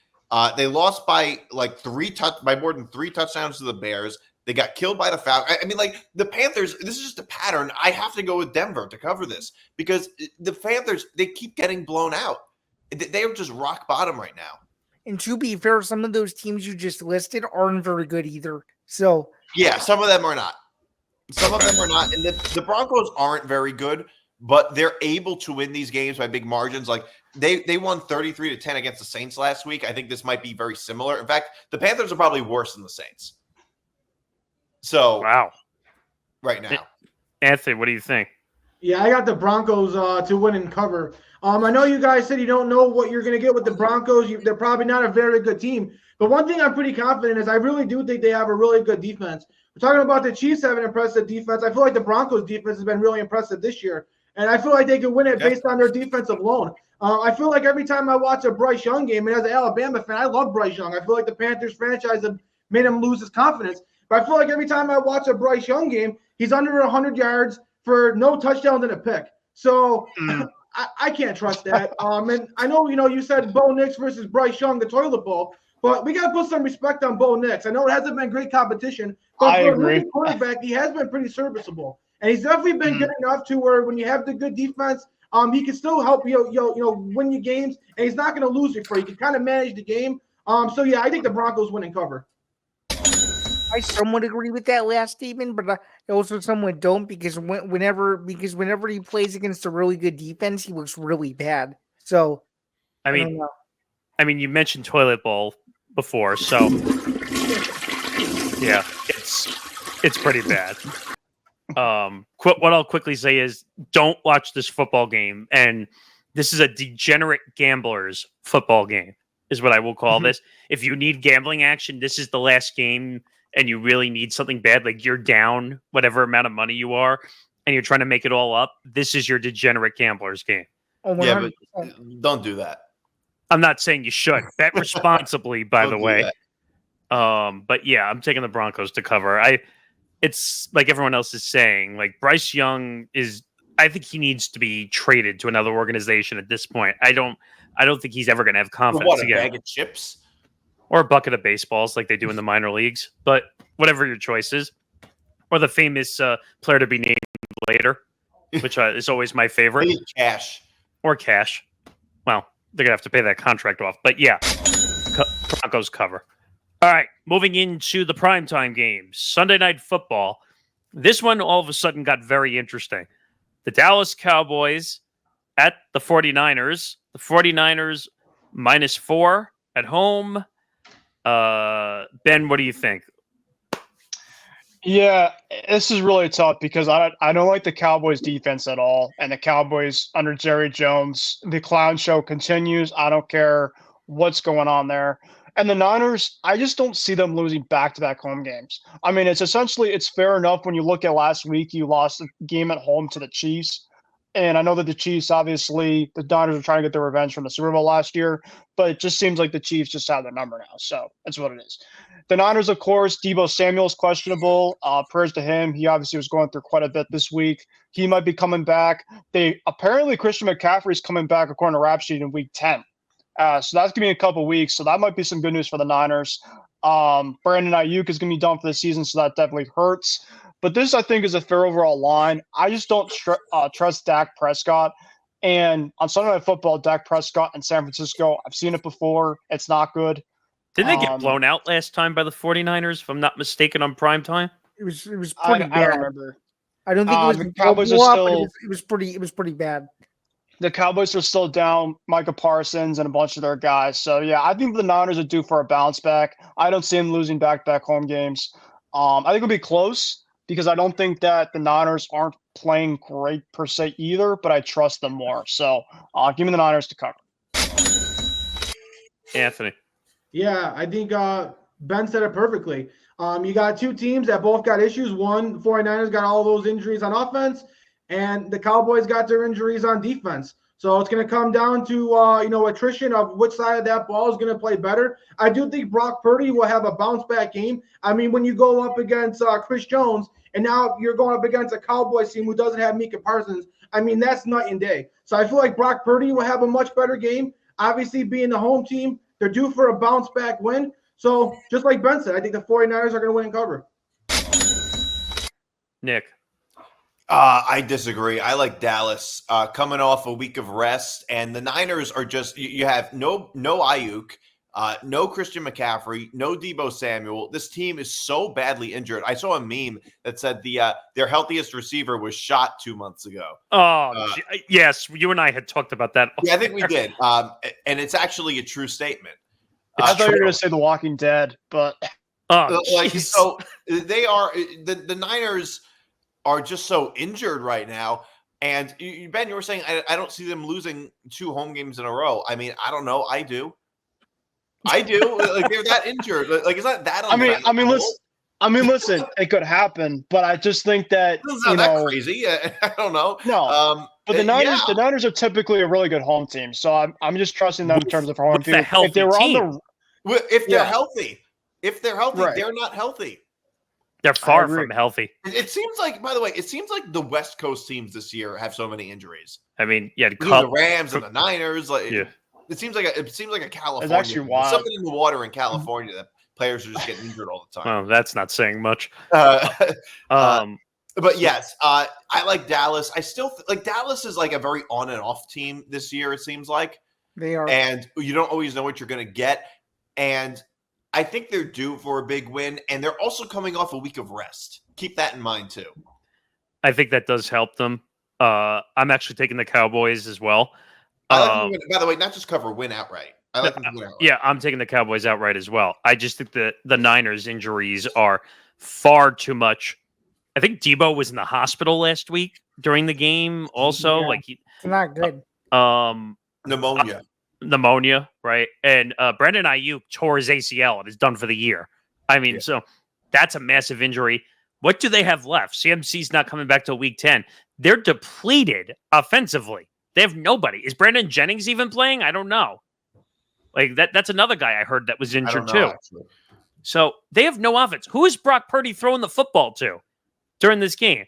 They lost by like by more than 3 touchdowns to the Bears. They got killed by the Falcons. I mean, like the Panthers, this is just a pattern. I have to go with Denver to cover this, because the Panthers, they keep getting blown out. They are just rock bottom right now. And to be fair, some of those teams you just listed aren't very good either. So yeah, some of them are not. Some of them are not. And the Broncos aren't very good, but they're able to win these games by big margins. Like they won 33-10 against the Saints last week. I think this might be very similar. In fact, the Panthers are probably worse than the Saints. So wow, right now, Anthony, what do you think? Yeah, I got the Broncos to win and cover. I know you guys said you don't know what you're going to get with the Broncos. They're probably not a very good team. But one thing I'm pretty confident is I really do think they have a really good defense. We're talking about the Chiefs having an impressive defense. I feel like the Broncos defense has been really impressive this year. And I feel like they could win it based on their defensive alone. I feel like every time I watch a Bryce Young game, and as an Alabama fan, I love Bryce Young. I feel like the Panthers franchise have made him lose his confidence. But I feel like every time I watch a Bryce Young game, he's under 100 yards for no touchdowns and a pick. So I can't trust that. And I know, you said Bo Nix versus Bryce Young, the toilet bowl, but we got to put some respect on Bo Nix. I know it hasn't been great competition, but for a rookie quarterback, he has been pretty serviceable. And he's definitely been good enough to where when you have the good defense, he can still help you win your games, and he's not going to lose you for you. He can kind of manage the game. So yeah, I think the Broncos win and cover. I somewhat agree with that last statement, but I also somewhat don't, because whenever he plays against a really good defense, he looks really bad. So I mean, you mentioned toilet bowl before, so yeah, it's pretty bad. What I'll quickly say is, don't watch this football game, and this is a degenerate gamblers football game, is what I will call this. If you need gambling action, this is the last game, and you really need something bad, like you're down whatever amount of money you are, and you're trying to make it all up. This is your degenerate gamblers game. Oh, yeah, but don't do that. I'm not saying you should. Bet responsibly, by the way. But yeah, I'm taking the Broncos to cover. It's like everyone else is saying, like Bryce Young I think he needs to be traded to another organization at this point. I don't think he's ever going to have confidence again. A bag of chips? Or a bucket of baseballs like they do in the minor leagues. But whatever your choice is. Or the famous player to be named later, which is always my favorite. Maybe cash. Or cash. Well, they're going to have to pay that contract off. But yeah, Broncos cover. All right, moving into the primetime games. Sunday Night Football. This one all of a sudden got very interesting. The Dallas Cowboys at the 49ers. The 49ers -4 at home. Ben, what do you think? Yeah, this is really tough because I don't like the Cowboys defense at all. And the Cowboys under Jerry Jones, the clown show continues. I don't care what's going on there. And the Niners, I just don't see them losing back-to-back home games. I mean, it's fair enough when you look at last week, you lost a game at home to the Chiefs. And I know that the Chiefs, obviously, the Niners are trying to get their revenge from the Super Bowl last year, but it just seems like the Chiefs just have their number now. So that's what it is. The Niners, of course, Deebo Samuel's questionable. Prayers to him. He obviously was going through quite a bit this week. He might be coming back. Apparently Christian McCaffrey's coming back according to Rap Sheet in week 10. So that's gonna be in a couple weeks. So that might be some good news for the Niners. Brandon Ayuk is gonna be done for the season, so that definitely hurts. But this, I think, is a fair overall line. I just don't trust Dak Prescott. And on Sunday Night Football, Dak Prescott in San Francisco, I've seen it before. It's not good. Didn't they get blown out last time by the 49ers, if I'm not mistaken, on prime time? It was pretty bad. I don't remember. I don't think it was the Cowboys are still. It was pretty bad. The Cowboys are still down Micah Parsons and a bunch of their guys. So yeah, I think the Niners are due for a bounce back. I don't see them losing back-to-back home games. I think it'll be close because I don't think that the Niners aren't playing great per se either, but I trust them more. So give me the Niners to cover. Anthony. Yeah, I think Ben said it perfectly. You got two teams that both got issues. One, the 49ers got all those injuries on offense, and the Cowboys got their injuries on defense. So it's going to come down to, attrition of which side of that ball is going to play better. I do think Brock Purdy will have a bounce-back game. I mean, when you go up against Chris Jones, and now you're going up against a Cowboys team who doesn't have Micah Parsons, I mean, that's night and day. So I feel like Brock Purdy will have a much better game. Obviously, being the home team, they're due for a bounce-back win. So just like Ben said, I think the 49ers are going to win and cover. Nick. I disagree. I like Dallas coming off a week of rest, and the Niners are just you have no Ayuk, no Christian McCaffrey, no Deebo Samuel. This team is so badly injured. I saw a meme that said their healthiest receiver was shot 2 months ago. Yes, you and I had talked about that. Yeah, I think we did, and it's actually a true statement. I thought you were going to say The Walking Dead, but so they are the Niners are just so injured right now. And Ben, you were saying I don't see them losing 2 home games in a row. I mean, I don't know. I do. Like they're that injured. Like it's not that. I mean, listen, it could happen, but I just think that it's not that crazy. I don't know. No, but the Niners are typically a really good home team, so I'm just trusting them in terms of home team. If they're healthy, right. They're not healthy. They're far from healthy. It seems like, by the way, the West Coast teams this year have so many injuries. I mean, yeah, the Rams and the Niners. It seems like a California. It's actually wild. Something in the water in California that players are just getting injured all the time. Well, that's not saying much. But yes, I like Dallas. I still like Dallas is like a very on and off team this year. It seems like they are, and you don't always know what you're going to get. And I think they're due for a big win, and they're also coming off a week of rest. Keep that in mind too. I think that does help them. I'm actually taking the Cowboys as well. I like them to win, by the way, not just cover, win outright. I like them to win outright. Yeah, I'm taking the Cowboys outright as well. I just think that the Niners' injuries are far too much. I think Deebo was in the hospital last week during the game. Also, it's not good. Pneumonia, right? And Brandon Ayuk tore his ACL and is done for the year. I mean, so that's a massive injury. What do they have left? CMC's not coming back till week 10. They're depleted offensively. They have nobody. Is Brandon Jennings even playing? I don't know. Like that's another guy I heard that was injured too. Actually. So they have no offense. Who is Brock Purdy throwing the football to during this game?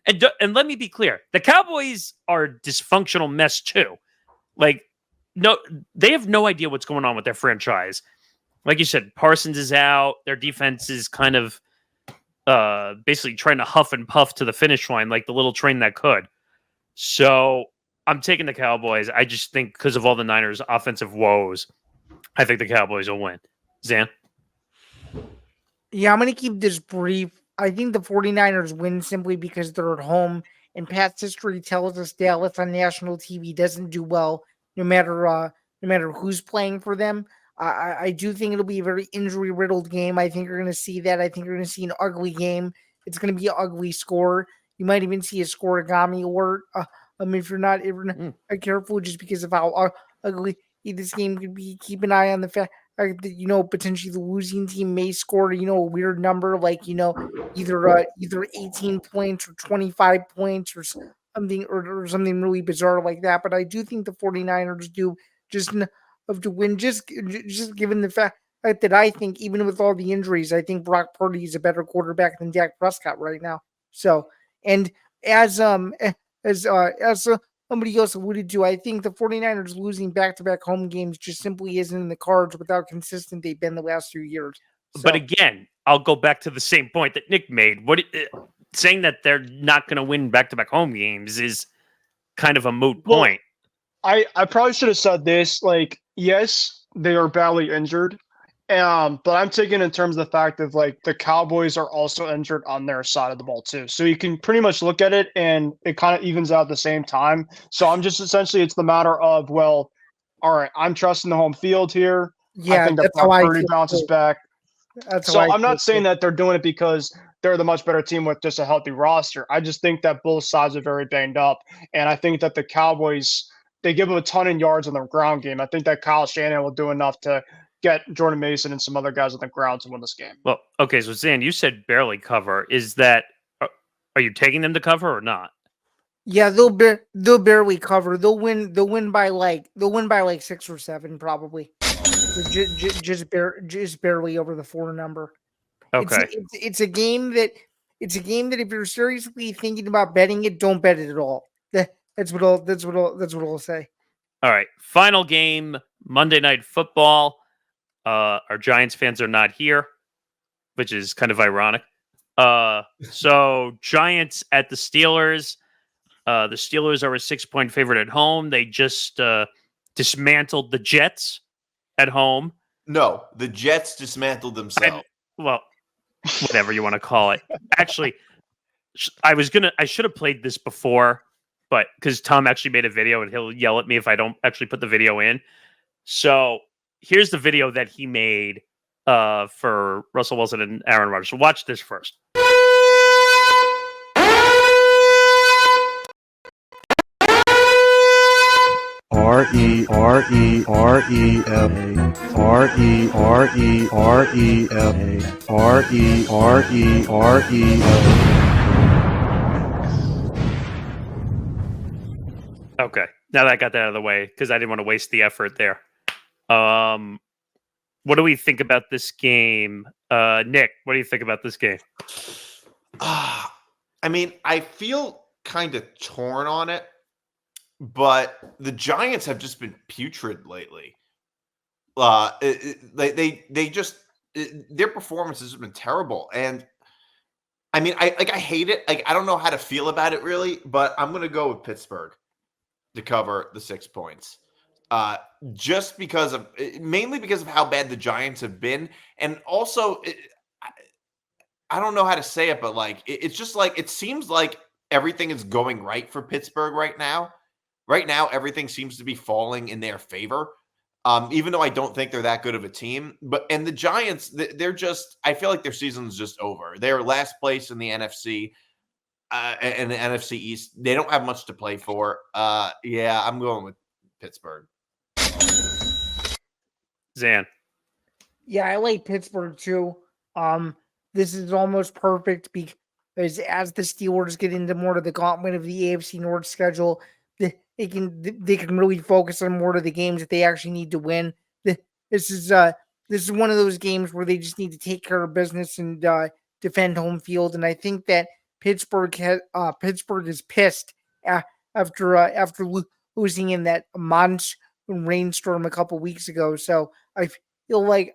And let me be clear. The Cowboys are a dysfunctional mess too. Like, no, they have no idea what's going on with their franchise. Like you said, Parsons is out. Their defense is kind of basically trying to huff and puff to the finish line like the little train that could. So I'm taking the Cowboys. I just think because of all the Niners' offensive woes, I think the Cowboys will win. Zan? Yeah, I'm going to keep this brief. I think the 49ers win simply because they're at home, and past history tells us Dallas on national TV doesn't do well no matter who's playing for them. I do think it'll be a very injury riddled game. I think you're going to see that. I think you're going to see an ugly game. It's going to be an ugly score. You might even see a scoregami alert. If you're not careful, just because of how ugly this game could be. Keep an eye on the fact that potentially the losing team may score a weird number, like either 18 points or 25 points or something really bizarre like that. But I do think the 49ers do just enough to win, just given the fact that I think even with all the injuries, I think Brock Purdy is a better quarterback than Dak Prescott right now. So, and as somebody else alluded to, I think the 49ers losing back-to-back home games just simply isn't in the cards with how consistent they've been the last few years. So, but again, I'll go back to the same point that Nick made. Saying that they're not going to win back-to-back home games is kind of a moot point. I probably should have said this. Like, yes, they are badly injured, but I'm taking in terms of the fact of like the Cowboys are also injured on their side of the ball too. So you can pretty much look at it and it kind of evens out at the same time. So I'm just essentially it's the matter of, well, all right, I'm trusting the home field here. Yeah, I think that that's how Brock I Purdy feel bounces too. back. That's So how I I'm not feel saying too. that they're doing it because they're the much better team with just a healthy roster. I just think that both sides are very banged up. And I think that the Cowboys, they give them a ton of yards on their ground game. I think that Kyle Shanahan will do enough to get Jordan Mason and some other guys on the ground to win this game. Well, okay, so Zan, you said barely cover. Is that are you taking them to cover or not? Yeah, they'll barely cover. They'll win by like 6 or 7 probably. So just barely over the 4 number. Okay. It's a game that if you're seriously thinking about betting it, don't bet it at all. That's what I'll say. All right. Final game, Monday Night Football. Our Giants fans are not here, which is kind of ironic. So Giants at the Steelers. The Steelers are a 6-point favorite at home. They just dismantled the Jets at home. No, the Jets dismantled themselves. Well, whatever you want to call it. Actually, I should have played this before, but because Tom actually made a video and he'll yell at me if I don't actually put the video in. So here's the video that he made for Russell Wilson and Aaron Rodgers. So watch this first. Okay, now that I got that out of the way, because I didn't want to waste the effort there. What do we think about this game? Nick, what do you think about this game? I mean, I feel kind of torn on it, but the Giants have just been putrid lately. They just their performances have been terrible, and I mean, I hate it. Like, I don't know how to feel about it really, but I'm gonna go with Pittsburgh to cover the 6 points. Just mainly because of how bad the Giants have been, and also I don't know how to say it, but like it's just like it seems like everything is going right for Pittsburgh right now. Right now, everything seems to be falling in their favor. Even though I don't think they're that good of a team, and the Giants, they're just, I feel like their season's just over. They're last place in the NFC and the NFC East. They don't have much to play for. Yeah, I'm going with Pittsburgh. Zan. Yeah, I like Pittsburgh too. This is almost perfect because as the Steelers get into more of the gauntlet of the AFC North schedule, they can really focus on more of the games that they actually need to win. This is one of those games where they just need to take care of business and defend home field. And I think that Pittsburgh is pissed after losing in that monster rainstorm a couple weeks ago. So I feel like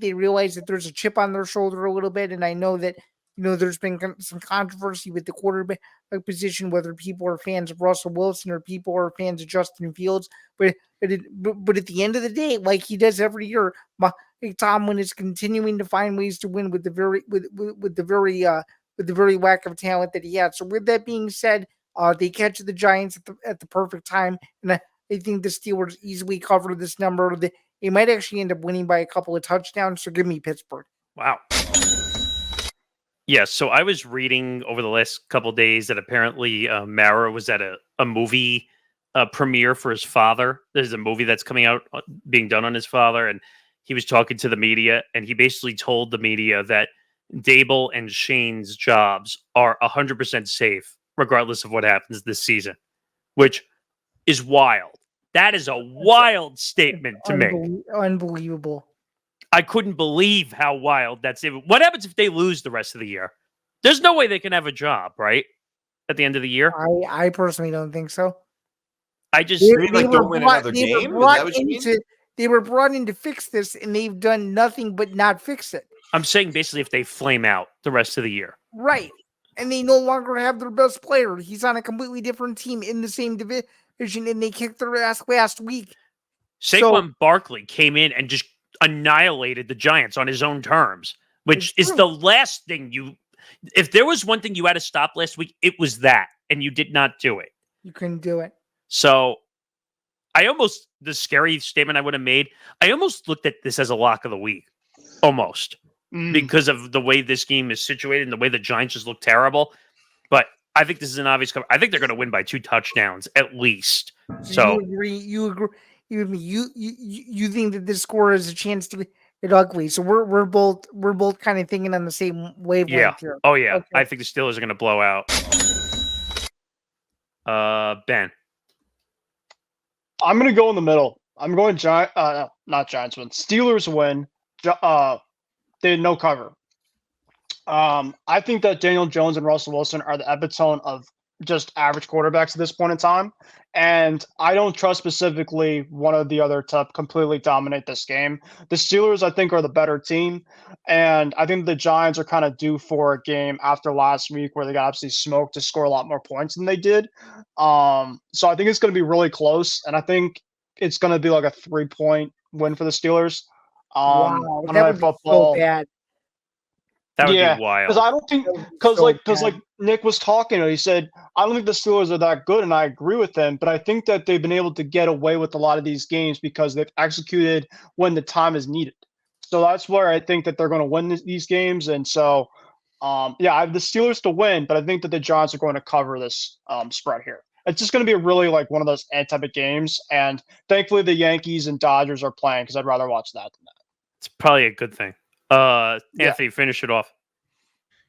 they realize that there's a chip on their shoulder a little bit, and I know that there's been some controversy with the quarterback position, whether people are fans of Russell Wilson or people are fans of Justin Fields. But at the end of the day, like he does every year, Mike Tomlin is continuing to find ways to win with the very lack of talent that he had. So with that being said, they catch the Giants at the perfect time, and I think the Steelers easily cover this number. It might actually end up winning by a couple of touchdowns. So give me Pittsburgh. Wow. Yeah, so I was reading over the last couple of days that apparently Mara was at a movie premiere for his father. There's a movie that's coming out being done on his father, and he was talking to the media, and he basically told the media that Dable and Shane's jobs are 100% safe, regardless of what happens this season, which is wild. That is a wild statement to make. Unbelievable. I couldn't believe how wild that's. What happens if they lose the rest of the year? There's no way they can have a job, right? At the end of the year, I personally don't think so. I just You mean, like, don't win another game? Is that what you mean? They were brought in to fix this, and they've done nothing but not fix it. I'm saying basically if they flame out the rest of the yeyear, right? And they no longer have their best player. He's on a completely different team in the same division, and they kicked their ass last week. Saquon Barkley came in and just annihilated the Giants on his own terms, which is the last thing you. If there was one thing you had to stop last week, it was that, and you did not do it. You couldn't do it. So, the scary statement I would have made, I almost looked at this as a lock of the week, almost, because of the way this game is situated and the way the Giants just look terrible. But I think this is an obvious cover. I think they're going to win by 2 touchdowns at least. So you agree. You think that this score has a chance to get ugly. So we're both kind of thinking on the same wavelength here. Oh yeah. Okay. I think the Steelers are going to blow out. Ben. I'm going to go in the middle. I'm going not Giants win. Steelers win. They had no cover. I think that Daniel Jones and Russell Wilson are the epitome of just average quarterbacks at this point in time. And I don't trust specifically one or the other to completely dominate this game. The Steelers, I think, are the better team. And I think the Giants are kind of due for a game after last week where they got absolutely smoked to score a lot more points than they did. So I think it's going to be really close. And I think it's going to be like a 3-point win for the Steelers. Wow, that would be so bad. That would be wild. Because I don't think because Nick was talking, he said, I don't think the Steelers are that good, and I agree with him. But I think that they've been able to get away with a lot of these games because they've executed when the time is needed. So that's where I think that they're going to win these games. And so, I have the Steelers to win, but I think that the Giants are going to cover this spread here. It's just going to be really like one of those type of games. And thankfully, the Yankees and Dodgers are playing because I'd rather watch that than that. It's probably a good thing. Anthony, finish it off.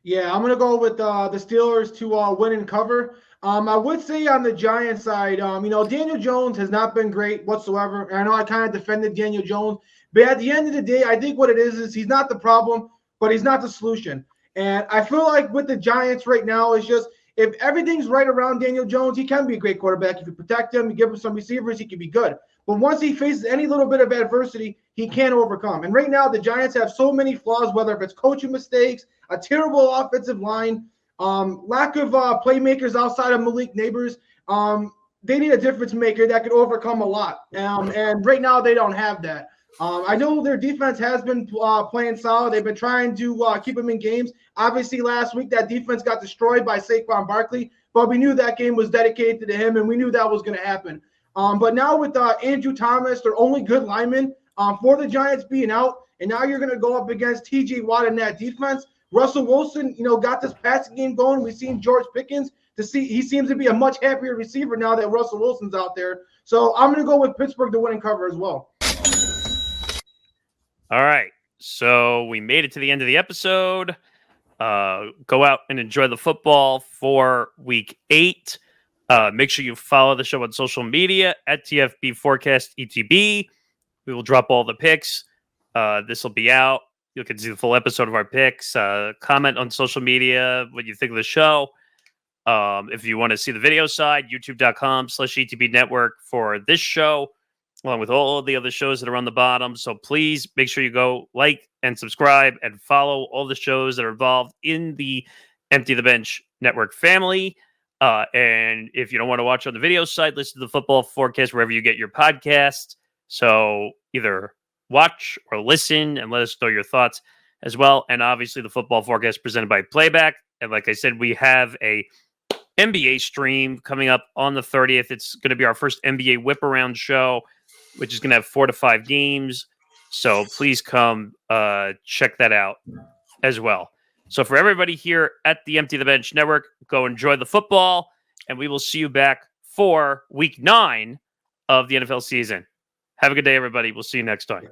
Yeah, I'm going to go with the Steelers to win and cover. I would say on the Giants side, Daniel Jones has not been great whatsoever. And I know I kind of defended Daniel Jones, but at the end of the day, I think what it is he's not the problem, but he's not the solution. And I feel like with the Giants right now, it's just if everything's right around Daniel Jones, he can be a great quarterback. If you protect him, you give him some receivers, he can be good. But once he faces any little bit of adversity, he can't overcome. And right now, the Giants have so many flaws, whether if it's coaching mistakes, a terrible offensive line, lack of playmakers outside of Malik Neighbors. They need a difference maker that could overcome a lot. And right now, they don't have that. I know their defense has been playing solid. They've been trying to keep them in games. Obviously, last week, that defense got destroyed by Saquon Barkley, but we knew that game was dedicated to him, and we knew that was going to happen. But now with Andrew Thomas, their only good lineman, for the Giants being out, and now you're going to go up against T.J. Watt in that defense. Russell Wilson, got this passing game going. We've seen George Pickens. He seems to be a much happier receiver now that Russell Wilson's out there. So I'm going to go with Pittsburgh to win and cover as well. All right. So we made it to the end of the episode. Go out and enjoy the football for week 8. Make sure you follow the show on social media at TFB Forecast ETB. We will drop all the picks. This will be out. You can see the full episode of our picks. Comment on social media what you think of the show. If you want to see the video side, youtube.com/ETB Network for this show, along with all the other shows that are on the bottom. So please make sure you go like and subscribe and follow all the shows that are involved in the Empty the Bench Network family. And if you don't want to watch on the video side, listen to the Football Forecast wherever you get your podcasts. So either watch or listen and let us know your thoughts as well. And obviously the Football Forecast presented by Playback. And like I said, we have a NBA stream coming up on the 30th. It's going to be our first NBA whip around show. which is going to have 4 to 5 games. So please come check that out as well. So for everybody here at the Empty the Bench Network, go enjoy the football, and we will see you back for week 9 of the NFL season. Have a good day, everybody. We'll see you next time.